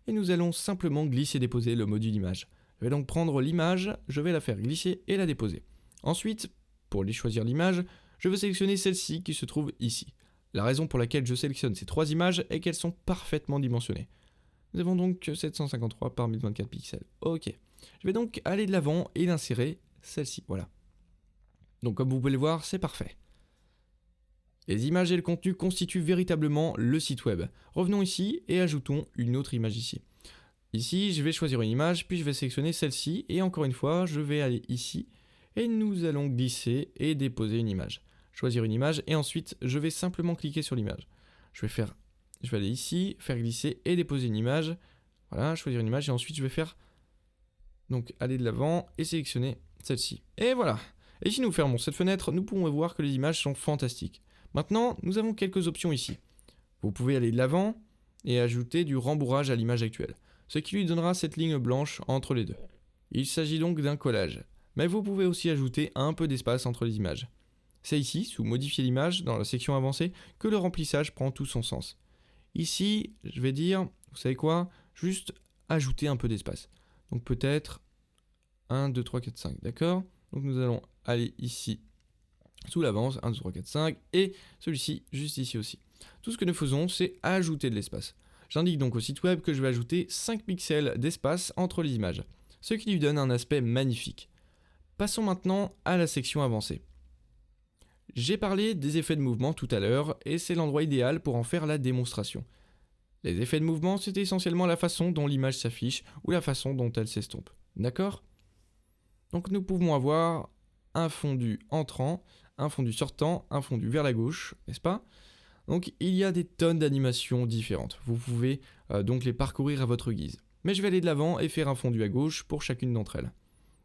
et nous allons simplement glisser-déposer le module image. Je vais donc prendre l'image, je vais la faire glisser et la déposer. Ensuite, pour aller choisir l'image, je vais sélectionner celle-ci qui se trouve ici. La raison pour laquelle je sélectionne ces 3 images est qu'elles sont parfaitement dimensionnées. Nous avons donc 753 par 1024 pixels. Ok. Je vais donc aller de l'avant et l'insérer, celle-ci, voilà. Donc comme vous pouvez le voir, c'est parfait. Les images et le contenu constituent véritablement le site web. Revenons ici et ajoutons une autre image ici. Ici, je vais choisir une image, puis je vais sélectionner celle-ci, et encore une fois, je vais aller ici, et nous allons glisser et déposer une image. Choisir une image, et ensuite, je vais simplement cliquer sur l'image. Je vais aller ici, faire glisser et déposer une image. Voilà, choisir une image, et ensuite, je vais faire, donc, aller de l'avant et sélectionner celle-ci. Et voilà. Et si nous fermons cette fenêtre, nous pouvons voir que les images sont fantastiques. Maintenant, nous avons quelques options ici. Vous pouvez aller de l'avant et ajouter du rembourrage à l'image actuelle, ce qui lui donnera cette ligne blanche entre les deux. Il s'agit donc d'un collage, mais vous pouvez aussi ajouter un peu d'espace entre les images. C'est ici, sous modifier l'image, dans la section avancée, que le remplissage prend tout son sens. Ici, je vais dire, vous savez quoi, juste ajouter un peu d'espace. Donc peut-être 1, 2, 3, 4, 5, d'accord? Donc nous allons aller ici, sous l'avance, 1, 2, 3, 4, 5, et celui-ci juste ici aussi. Tout ce que nous faisons, c'est ajouter de l'espace. J'indique donc au site web que je vais ajouter 5 pixels d'espace entre les images, ce qui lui donne un aspect magnifique. Passons maintenant à la section avancée. J'ai parlé des effets de mouvement tout à l'heure, et c'est l'endroit idéal pour en faire la démonstration. Les effets de mouvement, c'est essentiellement la façon dont l'image s'affiche, ou la façon dont elle s'estompe. D'accord ? Donc nous pouvons avoir un fondu entrant, un fondu sortant, un fondu vers la gauche, n'est-ce pas? Donc il y a des tonnes d'animations différentes. Vous pouvez donc les parcourir à votre guise. Mais je vais aller de l'avant et faire un fondu à gauche pour chacune d'entre elles.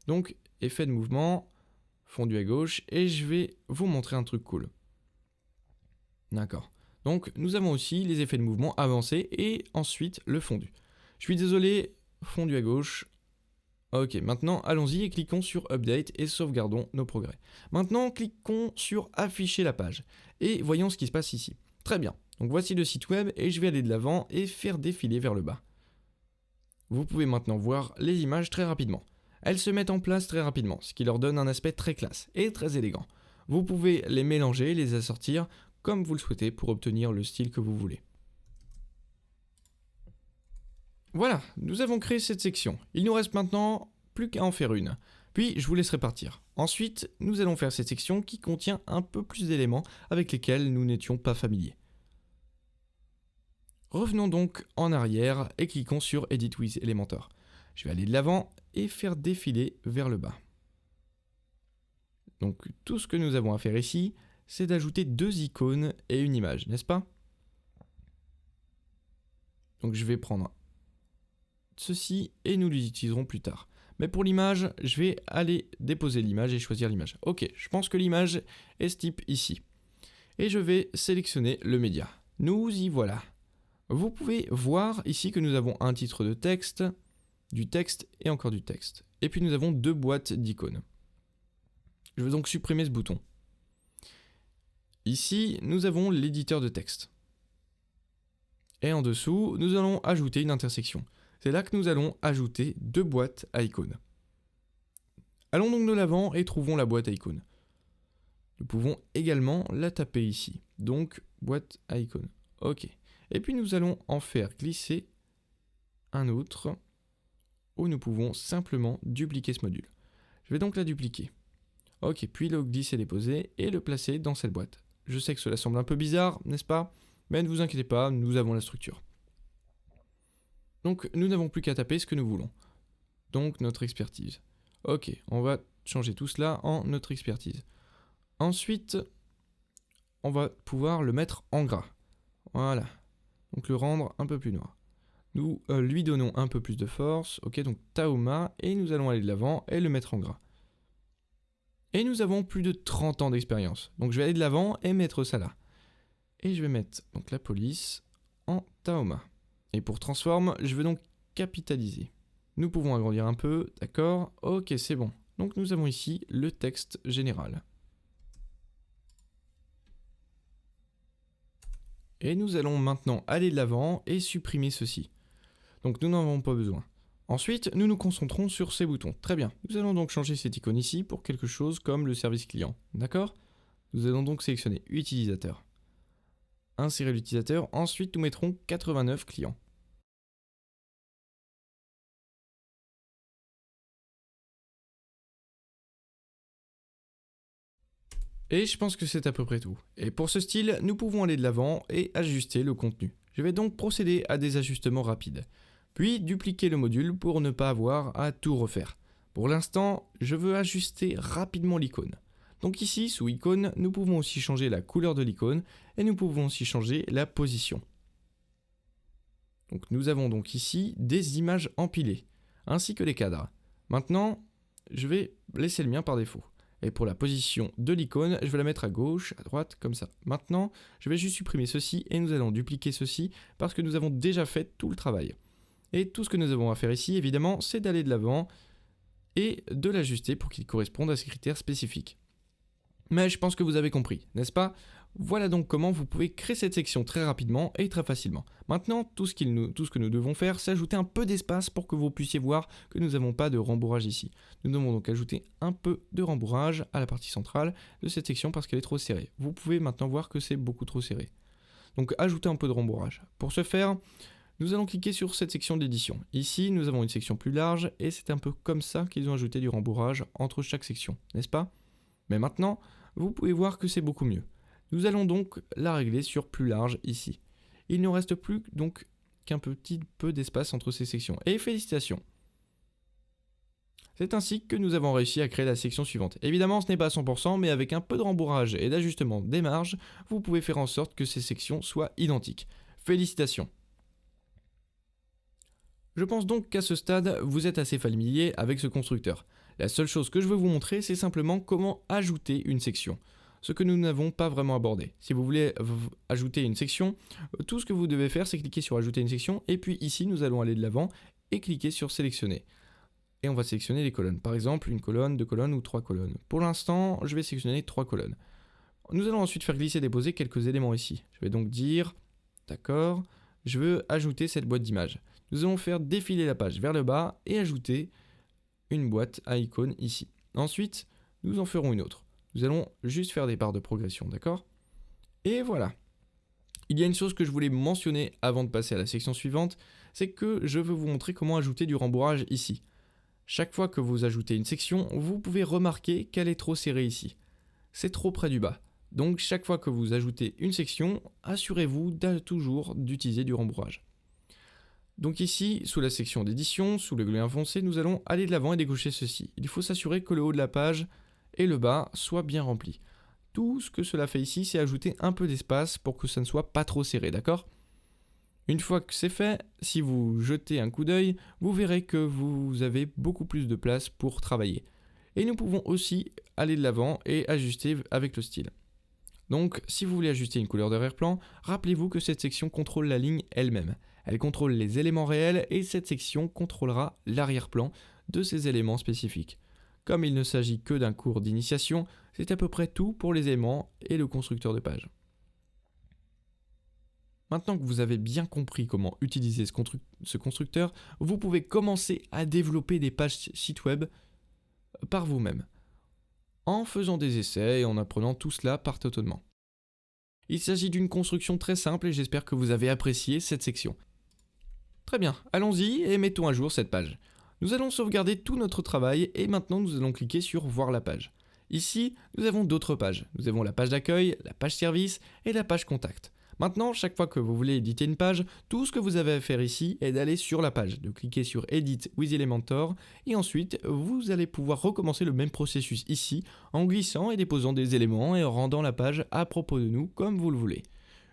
Donc effet de mouvement, fondu à gauche, et je vais vous montrer un truc cool. D'accord. Donc nous avons aussi les effets de mouvement avancés et ensuite le fondu. Je suis désolé, fondu à gauche. Ok, maintenant allons-y et cliquons sur Update et sauvegardons nos progrès. Maintenant cliquons sur Afficher la page et voyons ce qui se passe ici. Très bien, donc voici le site web et je vais aller de l'avant et faire défiler vers le bas. Vous pouvez maintenant voir les images très rapidement. Elles se mettent en place très rapidement, ce qui leur donne un aspect très classe et très élégant. Vous pouvez les mélanger, les assortir comme vous le souhaitez pour obtenir le style que vous voulez. Voilà, nous avons créé cette section. Il nous reste maintenant plus qu'à en faire une. Puis je vous laisserai partir. Ensuite, nous allons faire cette section qui contient un peu plus d'éléments avec lesquels nous n'étions pas familiers. Revenons donc en arrière et cliquons sur Edit with Elementor. Je vais aller de l'avant et faire défiler vers le bas. Donc tout ce que nous avons à faire ici, c'est d'ajouter 2 icônes et une image, n'est-ce pas? Donc je vais prendre ceci et nous les utiliserons plus tard. Mais pour l'image, je vais aller déposer l'image et choisir l'image. Ok, je pense que l'image est ce type ici. Et je vais sélectionner le média. Nous y voilà. Vous pouvez voir ici que nous avons un titre de texte, du texte et encore du texte. Et puis nous avons 2 boîtes d'icônes. Je vais donc supprimer ce bouton. Ici, nous avons l'éditeur de texte. Et en dessous, nous allons ajouter une intersection. C'est là que nous allons ajouter 2 boîtes à icônes. Allons donc de l'avant et trouvons la boîte à icônes. Nous pouvons également la taper ici. Donc, boîte à icônes. Ok. Et puis nous allons en faire glisser un autre où nous pouvons simplement dupliquer ce module. Je vais donc la dupliquer. Ok, puis le glisser-déposer et le placer dans cette boîte. Je sais que cela semble un peu bizarre, n'est-ce pas? Mais ne vous inquiétez pas, nous avons la structure. Donc nous n'avons plus qu'à taper ce que nous voulons. Donc notre expertise. Ok, on va changer tout cela en notre expertise. Ensuite, on va pouvoir le mettre en gras. Voilà. Donc le rendre un peu plus noir. Nous lui donnons un peu plus de force. Ok, donc Taoma, et nous allons aller de l'avant et le mettre en gras. Et nous avons plus de 30 ans d'expérience. Donc je vais aller de l'avant et mettre ça là. Et je vais mettre donc la police en Taoma. Et pour transform, je veux donc capitaliser. Nous pouvons agrandir un peu, d'accord. Ok, c'est bon. Donc nous avons ici le texte général. Et nous allons maintenant aller de l'avant et supprimer ceci. Donc nous n'en avons pas besoin. Ensuite, nous nous concentrons sur ces boutons. Très bien. Nous allons donc changer cette icône ici pour quelque chose comme le service client. D'accord? Nous allons donc sélectionner utilisateur. Insérer l'utilisateur. Ensuite, nous mettrons 89 clients. Et je pense que c'est à peu près tout. Et pour ce style, nous pouvons aller de l'avant et ajuster le contenu. Je vais donc procéder à des ajustements rapides. Puis dupliquer le module pour ne pas avoir à tout refaire. Pour l'instant, je veux ajuster rapidement l'icône. Donc ici, sous icône, nous pouvons aussi changer la couleur de l'icône et nous pouvons aussi changer la position. Donc nous avons donc ici des images empilées, ainsi que les cadres. Maintenant, je vais laisser le mien par défaut. Et pour la position de l'icône, je vais la mettre à gauche, à droite, comme ça. Maintenant, je vais juste supprimer ceci et nous allons dupliquer ceci parce que nous avons déjà fait tout le travail. Et tout ce que nous avons à faire ici, évidemment, c'est d'aller de l'avant et de l'ajuster pour qu'il corresponde à ces critères spécifiques. Mais je pense que vous avez compris, n'est-ce pas? Voilà donc comment vous pouvez créer cette section très rapidement et très facilement. Maintenant, tout ce que nous devons faire, c'est ajouter un peu d'espace pour que vous puissiez voir que nous n'avons pas de rembourrage ici. Nous devons donc ajouter un peu de rembourrage à la partie centrale de cette section parce qu'elle est trop serrée. Vous pouvez maintenant voir que c'est beaucoup trop serré. Donc ajouter un peu de rembourrage. Pour ce faire, nous allons cliquer sur cette section d'édition. Ici, nous avons une section plus large et c'est un peu comme ça qu'ils ont ajouté du rembourrage entre chaque section, n'est-ce pas? Mais maintenant, vous pouvez voir que c'est beaucoup mieux. Nous allons donc la régler sur plus large ici. Il ne reste plus donc qu'un petit peu d'espace entre ces sections. Et félicitations! C'est ainsi que nous avons réussi à créer la section suivante. Évidemment, ce n'est pas à 100%, mais avec un peu de rembourrage et d'ajustement des marges, vous pouvez faire en sorte que ces sections soient identiques. Félicitations! Je pense donc qu'à ce stade, vous êtes assez familier avec ce constructeur. La seule chose que je veux vous montrer, c'est simplement comment ajouter une section. Ce que nous n'avons pas vraiment abordé. Si vous voulez ajouter une section, tout ce que vous devez faire, c'est cliquer sur ajouter une section, et puis ici, nous allons aller de l'avant et cliquer sur sélectionner. Et on va sélectionner les colonnes. Par exemple, une colonne, deux colonnes ou trois colonnes. Pour l'instant, je vais sélectionner trois colonnes. Nous allons ensuite faire glisser-déposer quelques éléments ici. Je vais donc dire, d'accord, je veux ajouter cette boîte d'image. Nous allons faire défiler la page vers le bas et ajouter une boîte à icône ici. Ensuite, nous en ferons une autre. Nous allons juste faire des barres de progression, d'accord? Et voilà. Il y a une chose que je voulais mentionner avant de passer à la section suivante, c'est que je veux vous montrer comment ajouter du rembourrage ici. Chaque fois que vous ajoutez une section, vous pouvez remarquer qu'elle est trop serrée ici. C'est trop près du bas. Donc chaque fois que vous ajoutez une section, assurez-vous toujours d'utiliser du rembourrage. Donc ici, sous la section d'édition, sous le lien foncé, nous allons aller de l'avant et décocher ceci. Il faut s'assurer que le haut de la page et le bas soient bien remplis. Tout ce que cela fait ici, c'est ajouter un peu d'espace pour que ça ne soit pas trop serré, d'accord? Une fois que c'est fait, si vous jetez un coup d'œil, vous verrez que vous avez beaucoup plus de place pour travailler. Et nous pouvons aussi aller de l'avant et ajuster avec le style. Donc, si vous voulez ajuster une couleur d'arrière-plan, rappelez-vous que cette section contrôle la ligne elle-même. Elle contrôle les éléments réels et cette section contrôlera l'arrière-plan de ces éléments spécifiques. Comme il ne s'agit que d'un cours d'initiation, c'est à peu près tout pour les éléments et le constructeur de page. Maintenant que vous avez bien compris comment utiliser ce constructeur, vous pouvez commencer à développer des pages site web par vous-même, en faisant des essais et en apprenant tout cela par tâtonnement. Il s'agit d'une construction très simple et j'espère que vous avez apprécié cette section. Très bien, allons-y et mettons à jour cette page. Nous allons sauvegarder tout notre travail et maintenant nous allons cliquer sur voir la page. Ici, nous avons d'autres pages. Nous avons la page d'accueil, la page service et la page contact. Maintenant, chaque fois que vous voulez éditer une page, tout ce que vous avez à faire ici est d'aller sur la page, de cliquer sur Edit with Elementor et ensuite vous allez pouvoir recommencer le même processus ici en glissant et déposant des éléments et en rendant la page à propos de nous comme vous le voulez.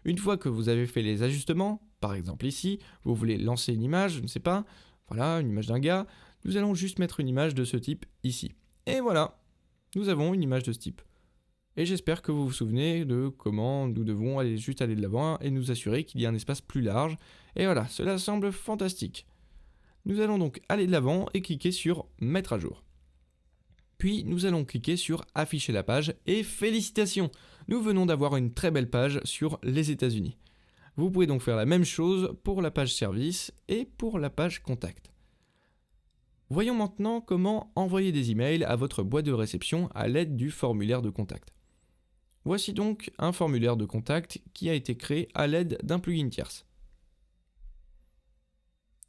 Une fois que vous avez fait les ajustements, par exemple ici, vous voulez lancer une image, je ne sais pas, voilà, une image d'un gars, nous allons juste mettre une image de ce type ici. Et voilà, nous avons une image de ce type. Et j'espère que vous vous souvenez de comment nous devons juste aller de l'avant et nous assurer qu'il y a un espace plus large. Et voilà, cela semble fantastique. Nous allons donc aller de l'avant et cliquer sur Mettre à jour. Puis nous allons cliquer sur Afficher la page et félicitations! Nous venons d'avoir une très belle page sur les États-Unis. Vous pouvez donc faire la même chose pour la page service et pour la page contact. Voyons maintenant comment envoyer des emails à votre boîte de réception à l'aide du formulaire de contact. Voici donc un formulaire de contact qui a été créé à l'aide d'un plugin tierce.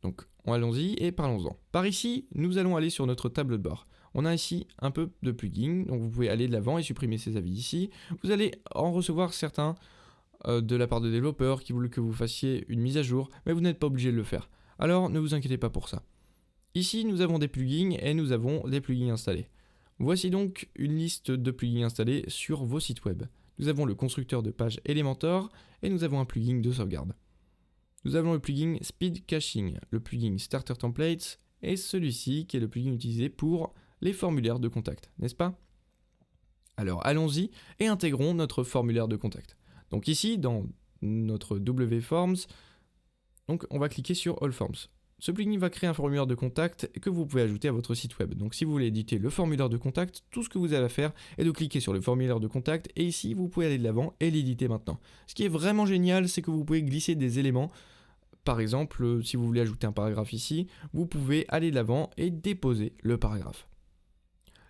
Donc allons-y et parlons-en. Par ici, nous allons aller sur notre tableau de bord. On a ici un peu de plugins, donc vous pouvez aller de l'avant et supprimer ces avis ici. Vous allez en recevoir certains de la part de développeurs qui voulaient que vous fassiez une mise à jour, mais vous n'êtes pas obligé de le faire. Alors ne vous inquiétez pas pour ça. Ici, nous avons des plugins et nous avons des plugins installés. Voici donc une liste de plugins installés sur vos sites web. Nous avons le constructeur de page Elementor et nous avons un plugin de sauvegarde. Nous avons le plugin Speed Caching, le plugin Starter Templates et celui-ci qui est le plugin utilisé pour les formulaires de contact, n'est-ce pas? Alors allons-y et intégrons notre formulaire de contact. Donc ici, dans notre WForms, donc on va cliquer sur All Forms. Ce plugin va créer un formulaire de contact que vous pouvez ajouter à votre site web. Donc si vous voulez éditer le formulaire de contact, tout ce que vous avez à faire est de cliquer sur le formulaire de contact et ici vous pouvez aller de l'avant et l'éditer maintenant. Ce qui est vraiment génial, c'est que vous pouvez glisser des éléments. Par exemple, si vous voulez ajouter un paragraphe ici, vous pouvez aller de l'avant et déposer le paragraphe.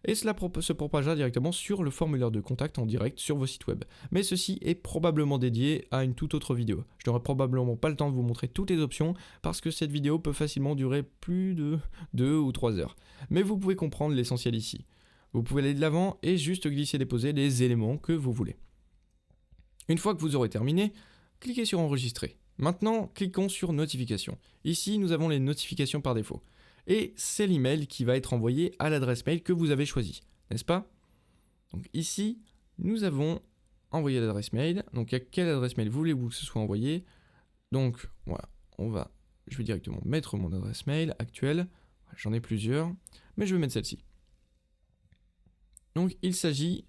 Et cela se propagera directement sur le formulaire de contact en direct sur vos sites web. Mais ceci est probablement dédié à une toute autre vidéo. Je n'aurai probablement pas le temps de vous montrer toutes les options parce que cette vidéo peut facilement durer plus de 2 ou 3 heures. Mais vous pouvez comprendre l'essentiel ici. Vous pouvez aller de l'avant et juste glisser-déposer les éléments que vous voulez. Une fois que vous aurez terminé, cliquez sur Enregistrer. Maintenant, cliquons sur Notifications. Ici, nous avons les notifications par défaut. Et c'est l'email qui va être envoyé à l'adresse mail que vous avez choisie, n'est-ce pas? Donc ici, nous avons envoyé l'adresse mail. Donc à quelle adresse mail voulez-vous que ce soit envoyé? Donc voilà, je vais directement mettre mon adresse mail actuelle. J'en ai plusieurs, mais je vais mettre celle-ci. Donc il s'agit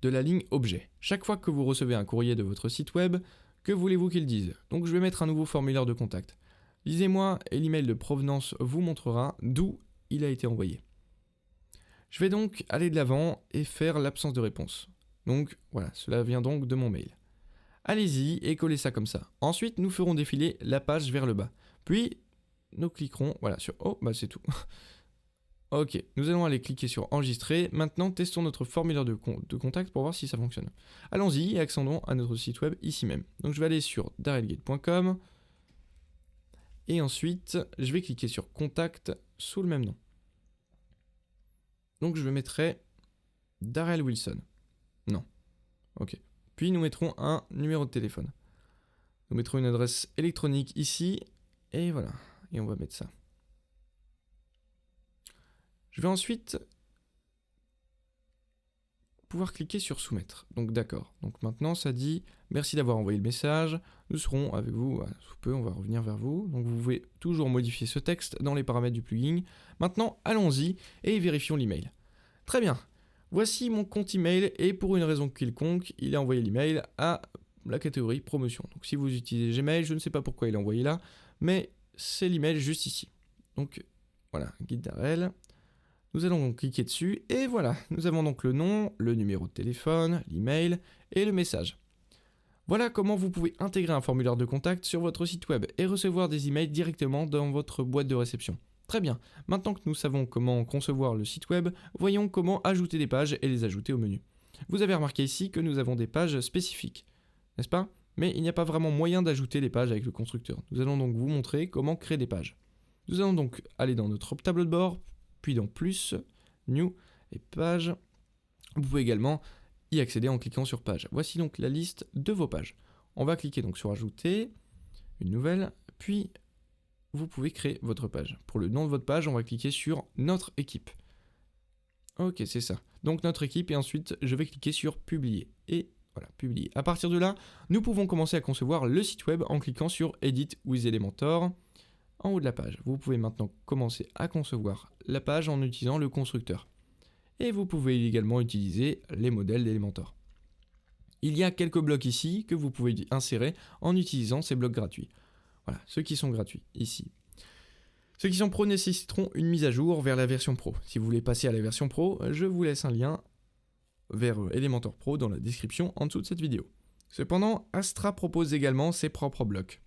de la ligne objet. Chaque fois que vous recevez un courrier de votre site web, que voulez-vous qu'il dise? Donc je vais mettre un nouveau formulaire de contact. Lisez-moi et l'email de provenance vous montrera d'où il a été envoyé. Je vais donc aller de l'avant et faire l'absence de réponse. Donc voilà, cela vient donc de mon mail. Allez-y et collez ça comme ça. Ensuite, nous ferons défiler la page vers le bas. Puis, nous cliquerons, voilà, sur... Oh, bah c'est tout. Ok, nous allons aller cliquer sur Enregistrer. Maintenant, testons notre formulaire de contact pour voir si ça fonctionne. Allons-y et accédons à notre site web ici même. Donc je vais aller sur darrellgate.com. Et ensuite, je vais cliquer sur Contact sous le même nom. Donc je mettrai Darrell Wilson. Non. Ok. Puis nous mettrons un numéro de téléphone. Nous mettrons une adresse électronique ici. Et voilà. Et on va mettre ça. Je vais ensuite pouvoir cliquer sur soumettre. Donc d'accord. Donc maintenant ça dit merci d'avoir envoyé le message. Nous serons avec vous sous peu, on va revenir vers vous. Donc vous pouvez toujours modifier ce texte dans les paramètres du plugin. Maintenant allons-y et vérifions l'email. Très bien. Voici mon compte email et pour une raison quelconque, il a envoyé l'email à la catégorie promotion. Donc si vous utilisez Gmail, je ne sais pas pourquoi il a envoyé là, mais c'est l'email juste ici. Donc voilà, Guide Darrell. Nous allons donc cliquer dessus et voilà, nous avons donc le nom, le numéro de téléphone, l'email et le message. Voilà comment vous pouvez intégrer un formulaire de contact sur votre site web et recevoir des emails directement dans votre boîte de réception. Très bien, maintenant que nous savons comment concevoir le site web, voyons comment ajouter des pages et les ajouter au menu. Vous avez remarqué ici que nous avons des pages spécifiques, n'est-ce pas? Mais il n'y a pas vraiment moyen d'ajouter des pages avec le constructeur. Nous allons donc vous montrer comment créer des pages. Nous allons donc aller dans notre tableau de bord, puis dans Plus, New et Page. Vous pouvez également y accéder en cliquant sur Page. Voici donc la liste de vos pages. On va cliquer donc sur Ajouter, une nouvelle, puis vous pouvez créer votre page. Pour le nom de votre page, on va cliquer sur Notre équipe. Ok, c'est ça. Donc notre équipe et ensuite je vais cliquer sur Publier. Et voilà, Publier. À partir de là, nous pouvons commencer à concevoir le site web en cliquant sur Edit with Elementor. En haut de la page, vous pouvez maintenant commencer à concevoir la page en utilisant le constructeur. Et vous pouvez également utiliser les modèles d'Elementor. Il y a quelques blocs ici que vous pouvez insérer en utilisant ces blocs gratuits. Voilà, ceux qui sont gratuits, ici. Ceux qui sont pro nécessiteront une mise à jour vers la version pro. Si vous voulez passer à la version pro, je vous laisse un lien vers Elementor Pro dans la description en dessous de cette vidéo. Cependant, Astra propose également ses propres blocs.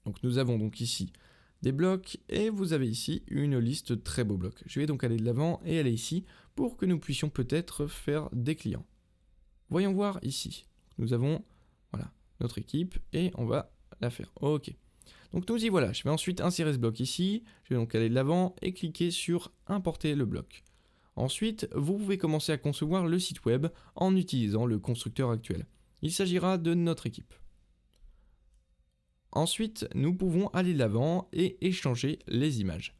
Donc nous avons donc ici des blocs et vous avez ici une liste de très beaux blocs. Je vais donc aller de l'avant et aller ici pour que nous puissions peut-être faire des clients. Voyons voir ici. Nous avons voilà, notre équipe et on va la faire. Ok. Donc nous y voilà. Je vais ensuite insérer ce bloc ici. Je vais donc aller de l'avant et cliquer sur importer le bloc. Ensuite, vous pouvez commencer à concevoir le site web en utilisant le constructeur actuel. Il s'agira de notre équipe. Ensuite, nous pouvons aller de l'avant et échanger les images.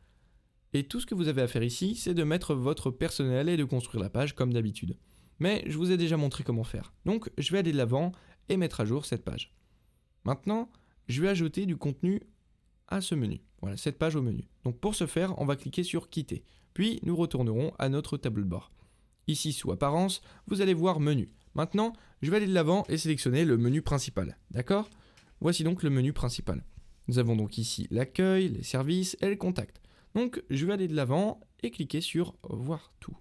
Et tout ce que vous avez à faire ici, c'est de mettre votre personnel et de construire la page comme d'habitude. Mais je vous ai déjà montré comment faire. Donc, je vais aller de l'avant et mettre à jour cette page. Maintenant, je vais ajouter du contenu à ce menu. Voilà, cette page au menu. Donc pour ce faire, on va cliquer sur quitter. Puis, nous retournerons à notre tableau de bord. Ici, sous apparence, vous allez voir menu. Maintenant, je vais aller de l'avant et sélectionner le menu principal. D'accord ? Voici donc le menu principal. Nous avons donc ici l'accueil, les services et les contacts. Donc, je vais aller de l'avant et cliquer sur voir tout.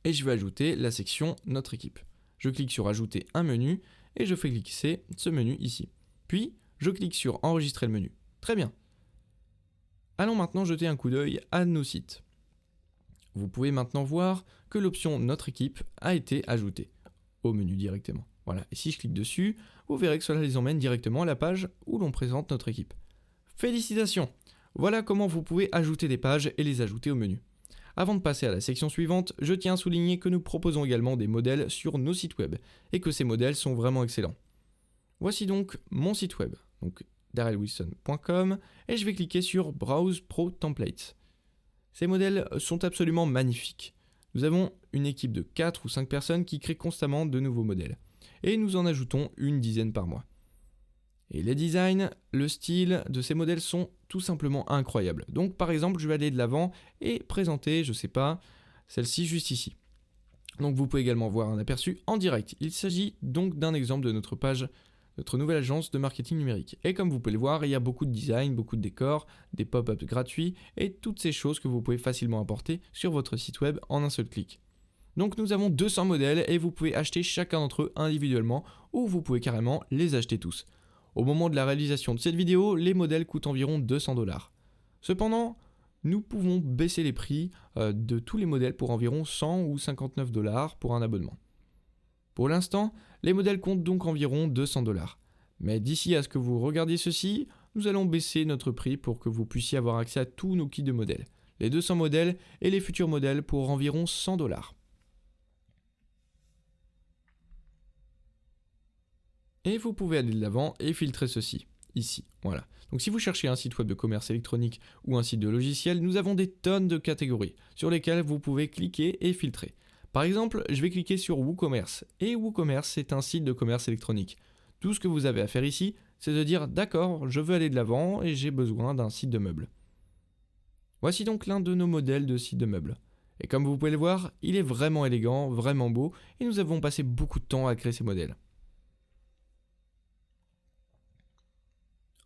Et je vais ajouter la section notre équipe. Je clique sur ajouter un menu et je fais cliquer ce menu ici. Puis, je clique sur enregistrer le menu. Très bien. Allons maintenant jeter un coup d'œil à nos sites. Vous pouvez maintenant voir que l'option notre équipe a été ajoutée au menu directement. Voilà, et si je clique dessus, vous verrez que cela les emmène directement à la page où l'on présente notre équipe. Félicitations! Voilà comment vous pouvez ajouter des pages et les ajouter au menu. Avant de passer à la section suivante, je tiens à souligner que nous proposons également des modèles sur nos sites web et que ces modèles sont vraiment excellents. Voici donc mon site web, donc darrellwilson.com, et je vais cliquer sur Browse Pro Templates. Ces modèles sont absolument magnifiques. Nous avons une équipe de 4 ou 5 personnes qui créent constamment de nouveaux modèles. Et nous en ajoutons une dizaine par mois. Et les designs, le style de ces modèles sont tout simplement incroyables. Donc par exemple, je vais aller de l'avant et présenter, je sais pas, celle-ci juste ici. Donc vous pouvez également voir un aperçu en direct. Il s'agit donc d'un exemple de notre page, notre nouvelle agence de marketing numérique. Et comme vous pouvez le voir, il y a beaucoup de design, beaucoup de décors, des pop-ups gratuits et toutes ces choses que vous pouvez facilement apporter sur votre site web en un seul clic. Donc nous avons 200 modèles et vous pouvez acheter chacun d'entre eux individuellement ou vous pouvez carrément les acheter tous. Au moment de la réalisation de cette vidéo, les modèles coûtent environ 200 $. Cependant, nous pouvons baisser les prix de tous les modèles pour environ 100 ou 59 $ pour un abonnement. Pour l'instant, les modèles comptent donc environ 200 $. Mais d'ici à ce que vous regardiez ceci, nous allons baisser notre prix pour que vous puissiez avoir accès à tous nos kits de modèles, les 200 modèles et les futurs modèles pour environ 100 $. Et vous pouvez aller de l'avant et filtrer ceci, ici, voilà. Donc si vous cherchez un site web de commerce électronique ou un site de logiciel, nous avons des tonnes de catégories sur lesquelles vous pouvez cliquer et filtrer. Par exemple, je vais cliquer sur WooCommerce, et WooCommerce c'est un site de commerce électronique. Tout ce que vous avez à faire ici, c'est de dire d'accord, je veux aller de l'avant et j'ai besoin d'un site de meubles. Voici donc l'un de nos modèles de site de meubles. Et comme vous pouvez le voir, il est vraiment élégant, vraiment beau, et nous avons passé beaucoup de temps à créer ces modèles.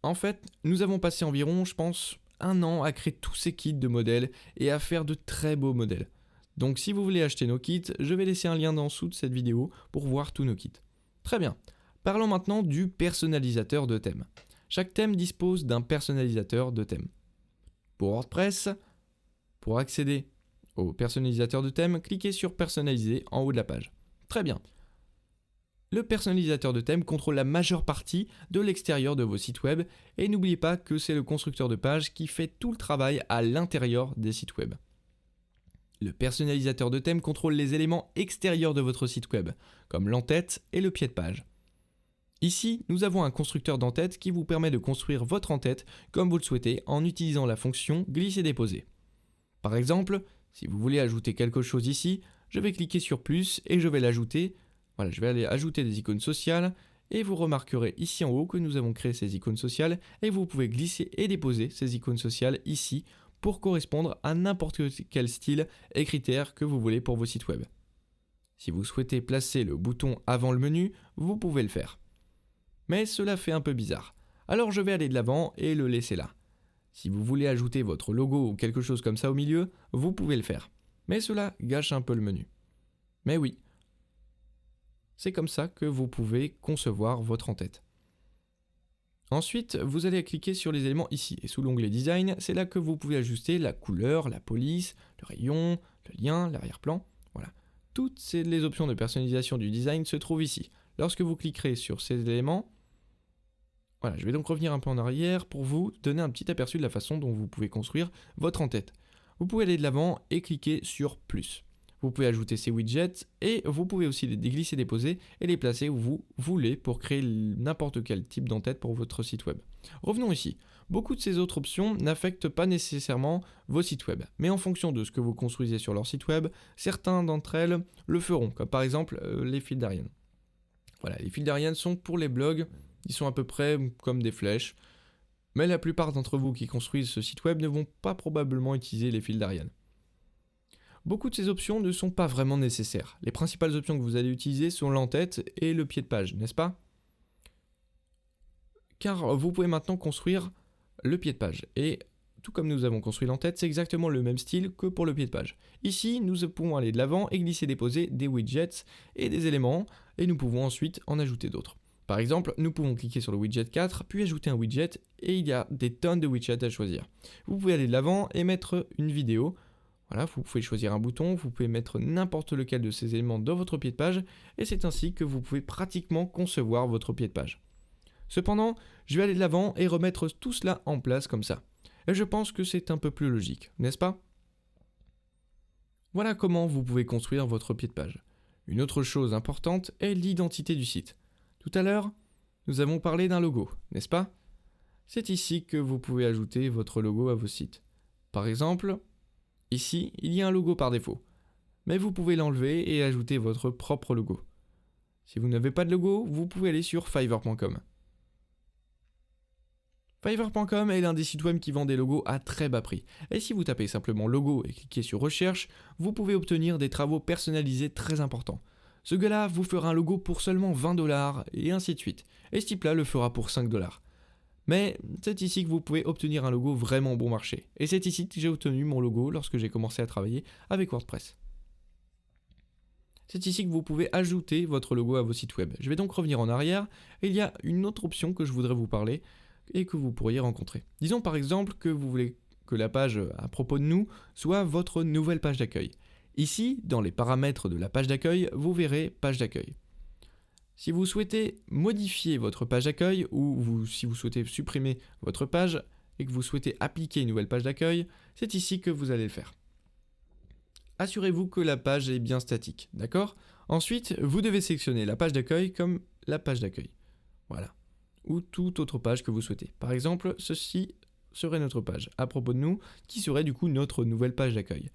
En fait, nous avons passé environ, je pense, 1 an à créer tous ces kits de modèles et à faire de très beaux modèles. Donc si vous voulez acheter nos kits, je vais laisser un lien en dessous de cette vidéo pour voir tous nos kits. Très bien, parlons maintenant du personnalisateur de thème. Chaque thème dispose d'un personnalisateur de thème. Pour WordPress, pour accéder au personnalisateur de thème, cliquez sur personnaliser en haut de la page. Très bien. Le personnalisateur de thème contrôle la majeure partie de l'extérieur de vos sites web et n'oubliez pas que c'est le constructeur de page qui fait tout le travail à l'intérieur des sites web. Le personnalisateur de thème contrôle les éléments extérieurs de votre site web, comme l'entête et le pied de page. Ici, nous avons un constructeur d'entête qui vous permet de construire votre entête comme vous le souhaitez en utilisant la fonction glisser-déposer. Par exemple, si vous voulez ajouter quelque chose ici, je vais cliquer sur plus et je vais l'ajouter. Voilà, je vais aller ajouter des icônes sociales et vous remarquerez ici en haut que nous avons créé ces icônes sociales et vous pouvez glisser et déposer ces icônes sociales ici pour correspondre à n'importe quel style et critères que vous voulez pour vos sites web. Si vous souhaitez placer le bouton avant le menu, vous pouvez le faire. Mais cela fait un peu bizarre, alors je vais aller de l'avant et le laisser là. Si vous voulez ajouter votre logo ou quelque chose comme ça au milieu, vous pouvez le faire. Mais cela gâche un peu le menu. Mais oui, c'est comme ça que vous pouvez concevoir votre en-tête. Ensuite, vous allez cliquer sur les éléments ici, et sous l'onglet Design, c'est là que vous pouvez ajuster la couleur, la police, le rayon, le lien, l'arrière-plan. Voilà. Toutes les options de personnalisation du design se trouvent ici. Lorsque vous cliquerez sur ces éléments, voilà, je vais donc revenir un peu en arrière pour vous donner un petit aperçu de la façon dont vous pouvez construire votre en-tête. Vous pouvez aller de l'avant et cliquer sur plus. Vous pouvez ajouter ces widgets et vous pouvez aussi les glisser, déposer et les placer où vous voulez pour créer n'importe quel type d'en-tête pour votre site web. Revenons ici. Beaucoup de ces autres options n'affectent pas nécessairement vos sites web, mais en fonction de ce que vous construisez sur leur site web, certains d'entre elles le feront, comme par exemple les fils d'Ariane. Voilà, les fils d'Ariane sont pour les blogs, ils sont à peu près comme des flèches, mais la plupart d'entre vous qui construisent ce site web ne vont pas probablement utiliser les fils d'Ariane. Beaucoup de ces options ne sont pas vraiment nécessaires. Les principales options que vous allez utiliser sont l'en-tête et le pied de page, n'est-ce pas? Car vous pouvez maintenant construire le pied de page. Et tout comme nous avons construit l'en-tête, c'est exactement le même style que pour le pied de page. Ici, nous pouvons aller de l'avant et glisser, déposer des widgets et des éléments, et nous pouvons ensuite en ajouter d'autres. Par exemple, nous pouvons cliquer sur le widget 4, puis ajouter un widget, et il y a des tonnes de widgets à choisir. Vous pouvez aller de l'avant et mettre une vidéo. Voilà, vous pouvez choisir un bouton, vous pouvez mettre n'importe lequel de ces éléments dans votre pied de page, et c'est ainsi que vous pouvez pratiquement concevoir votre pied de page. Cependant, je vais aller de l'avant et remettre tout cela en place comme ça. Et je pense que c'est un peu plus logique, n'est-ce pas? Voilà comment vous pouvez construire votre pied de page. Une autre chose importante est l'identité du site. Tout à l'heure, nous avons parlé d'un logo, n'est-ce pas? C'est ici que vous pouvez ajouter votre logo à vos sites. Par exemple, ici, il y a un logo par défaut, mais vous pouvez l'enlever et ajouter votre propre logo. Si vous n'avez pas de logo, vous pouvez aller sur Fiverr.com. Fiverr.com est l'un des sites web qui vend des logos à très bas prix. Et si vous tapez simplement logo et cliquez sur recherche, vous pouvez obtenir des travaux personnalisés très importants. Ce gars-là vous fera un logo pour seulement 20$ et ainsi de suite. Et ce type-là le fera pour 5$. Mais c'est ici que vous pouvez obtenir un logo vraiment bon marché. Et c'est ici que j'ai obtenu mon logo lorsque j'ai commencé à travailler avec WordPress. C'est ici que vous pouvez ajouter votre logo à vos sites web. Je vais donc revenir en arrière et il y a une autre option que je voudrais vous parler et que vous pourriez rencontrer. Disons par exemple que vous voulez que la page à propos de nous soit votre nouvelle page d'accueil. Ici, dans les paramètres de la page d'accueil, vous verrez page d'accueil. Si vous souhaitez modifier votre page d'accueil ou si vous souhaitez supprimer votre page et que vous souhaitez appliquer une nouvelle page d'accueil, c'est ici que vous allez le faire. Assurez-vous que la page est bien statique, d'accord? Ensuite, vous devez sélectionner la page d'accueil comme la page d'accueil. Voilà. Ou toute autre page que vous souhaitez. Par exemple, ceci serait notre page à propos de nous, qui serait du coup notre nouvelle page d'accueil.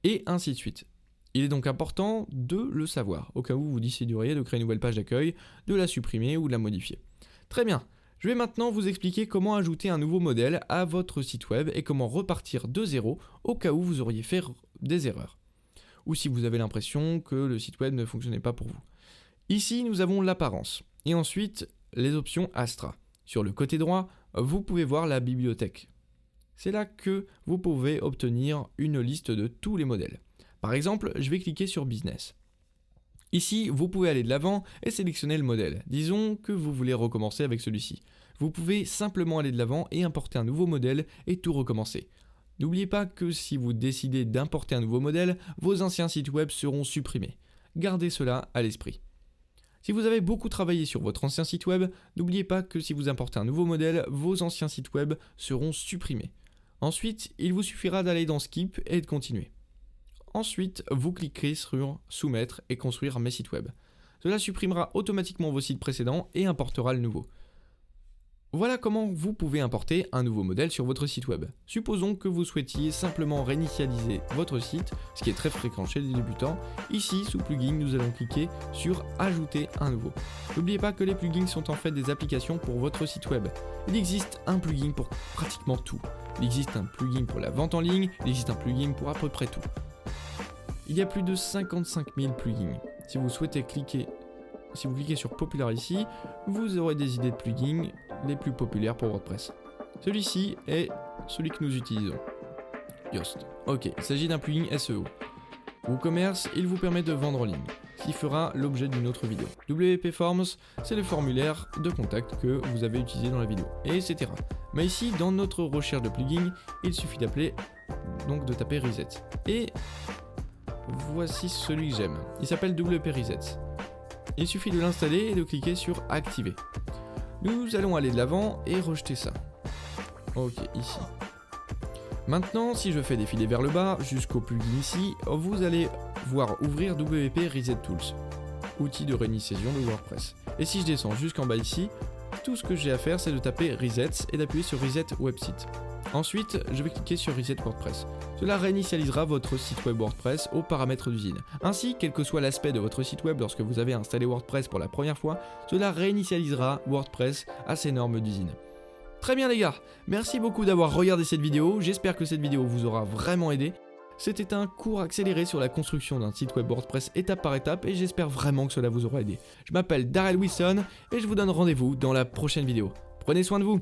Et ainsi de suite. Il est donc important de le savoir, au cas où vous décideriez de créer une nouvelle page d'accueil, de la supprimer ou de la modifier. Très bien, je vais maintenant vous expliquer comment ajouter un nouveau modèle à votre site web et comment repartir de zéro au cas où vous auriez fait des erreurs. Ou si vous avez l'impression que le site web ne fonctionnait pas pour vous. Ici, nous avons l'apparence. Et ensuite, les options Astra. Sur le côté droit, vous pouvez voir la bibliothèque. C'est là que vous pouvez obtenir une liste de tous les modèles. Par exemple, je vais cliquer sur Business. Ici, vous pouvez aller de l'avant et sélectionner le modèle. Disons que vous voulez recommencer avec celui-ci. Vous pouvez simplement aller de l'avant et importer un nouveau modèle et tout recommencer. N'oubliez pas que si vous décidez d'importer un nouveau modèle, vos anciens sites web seront supprimés. Gardez cela à l'esprit. Si vous avez beaucoup travaillé sur votre ancien site web, n'oubliez pas que si vous importez un nouveau modèle, vos anciens sites web seront supprimés. Ensuite, il vous suffira d'aller dans Skip et de continuer. Ensuite, vous cliquerez sur Soumettre et construire mes sites web. Cela supprimera automatiquement vos sites précédents et importera le nouveau. Voilà comment vous pouvez importer un nouveau modèle sur votre site web. Supposons que vous souhaitiez simplement réinitialiser votre site, ce qui est très fréquent chez les débutants. Ici, sous Plugin, nous allons cliquer sur Ajouter un nouveau. N'oubliez pas que les plugins sont en fait des applications pour votre site web. Il existe un plugin pour pratiquement tout. Il existe un plugin pour la vente en ligne, il existe un plugin pour à peu près tout. Il y a plus de 55 000 plugins. Si vous cliquez sur Popular ici, vous aurez des idées de plugins les plus populaires pour WordPress. Celui-ci est celui que nous utilisons. Yoast. Ok, il s'agit d'un plugin SEO. WooCommerce, il vous permet de vendre en ligne, ce qui fera l'objet d'une autre vidéo. WP Forms, c'est le formulaire de contact que vous avez utilisé dans la vidéo, et etc. Mais ici, dans notre recherche de plugin, il suffit de taper Reset. Et voici celui que j'aime. Il s'appelle WP Reset. Il suffit de l'installer et de cliquer sur Activer. Nous allons aller de l'avant et rejeter ça. Ok, ici. Maintenant, si je fais défiler vers le bas, jusqu'au plugin ici, vous allez voir ouvrir WP Reset Tools, outil de réinitialisation de WordPress. Et si je descends jusqu'en bas ici, tout ce que j'ai à faire, c'est de taper Reset et d'appuyer sur Reset Website. Ensuite, je vais cliquer sur Reset WordPress. Cela réinitialisera votre site web WordPress aux paramètres d'usine. Ainsi, quel que soit l'aspect de votre site web lorsque vous avez installé WordPress pour la première fois, cela réinitialisera WordPress à ses normes d'usine. Très bien les gars, merci beaucoup d'avoir regardé cette vidéo, j'espère que cette vidéo vous aura vraiment aidé. C'était un cours accéléré sur la construction d'un site web WordPress étape par étape et j'espère vraiment que cela vous aura aidé. Je m'appelle Darrell Wilson et je vous donne rendez-vous dans la prochaine vidéo. Prenez soin de vous.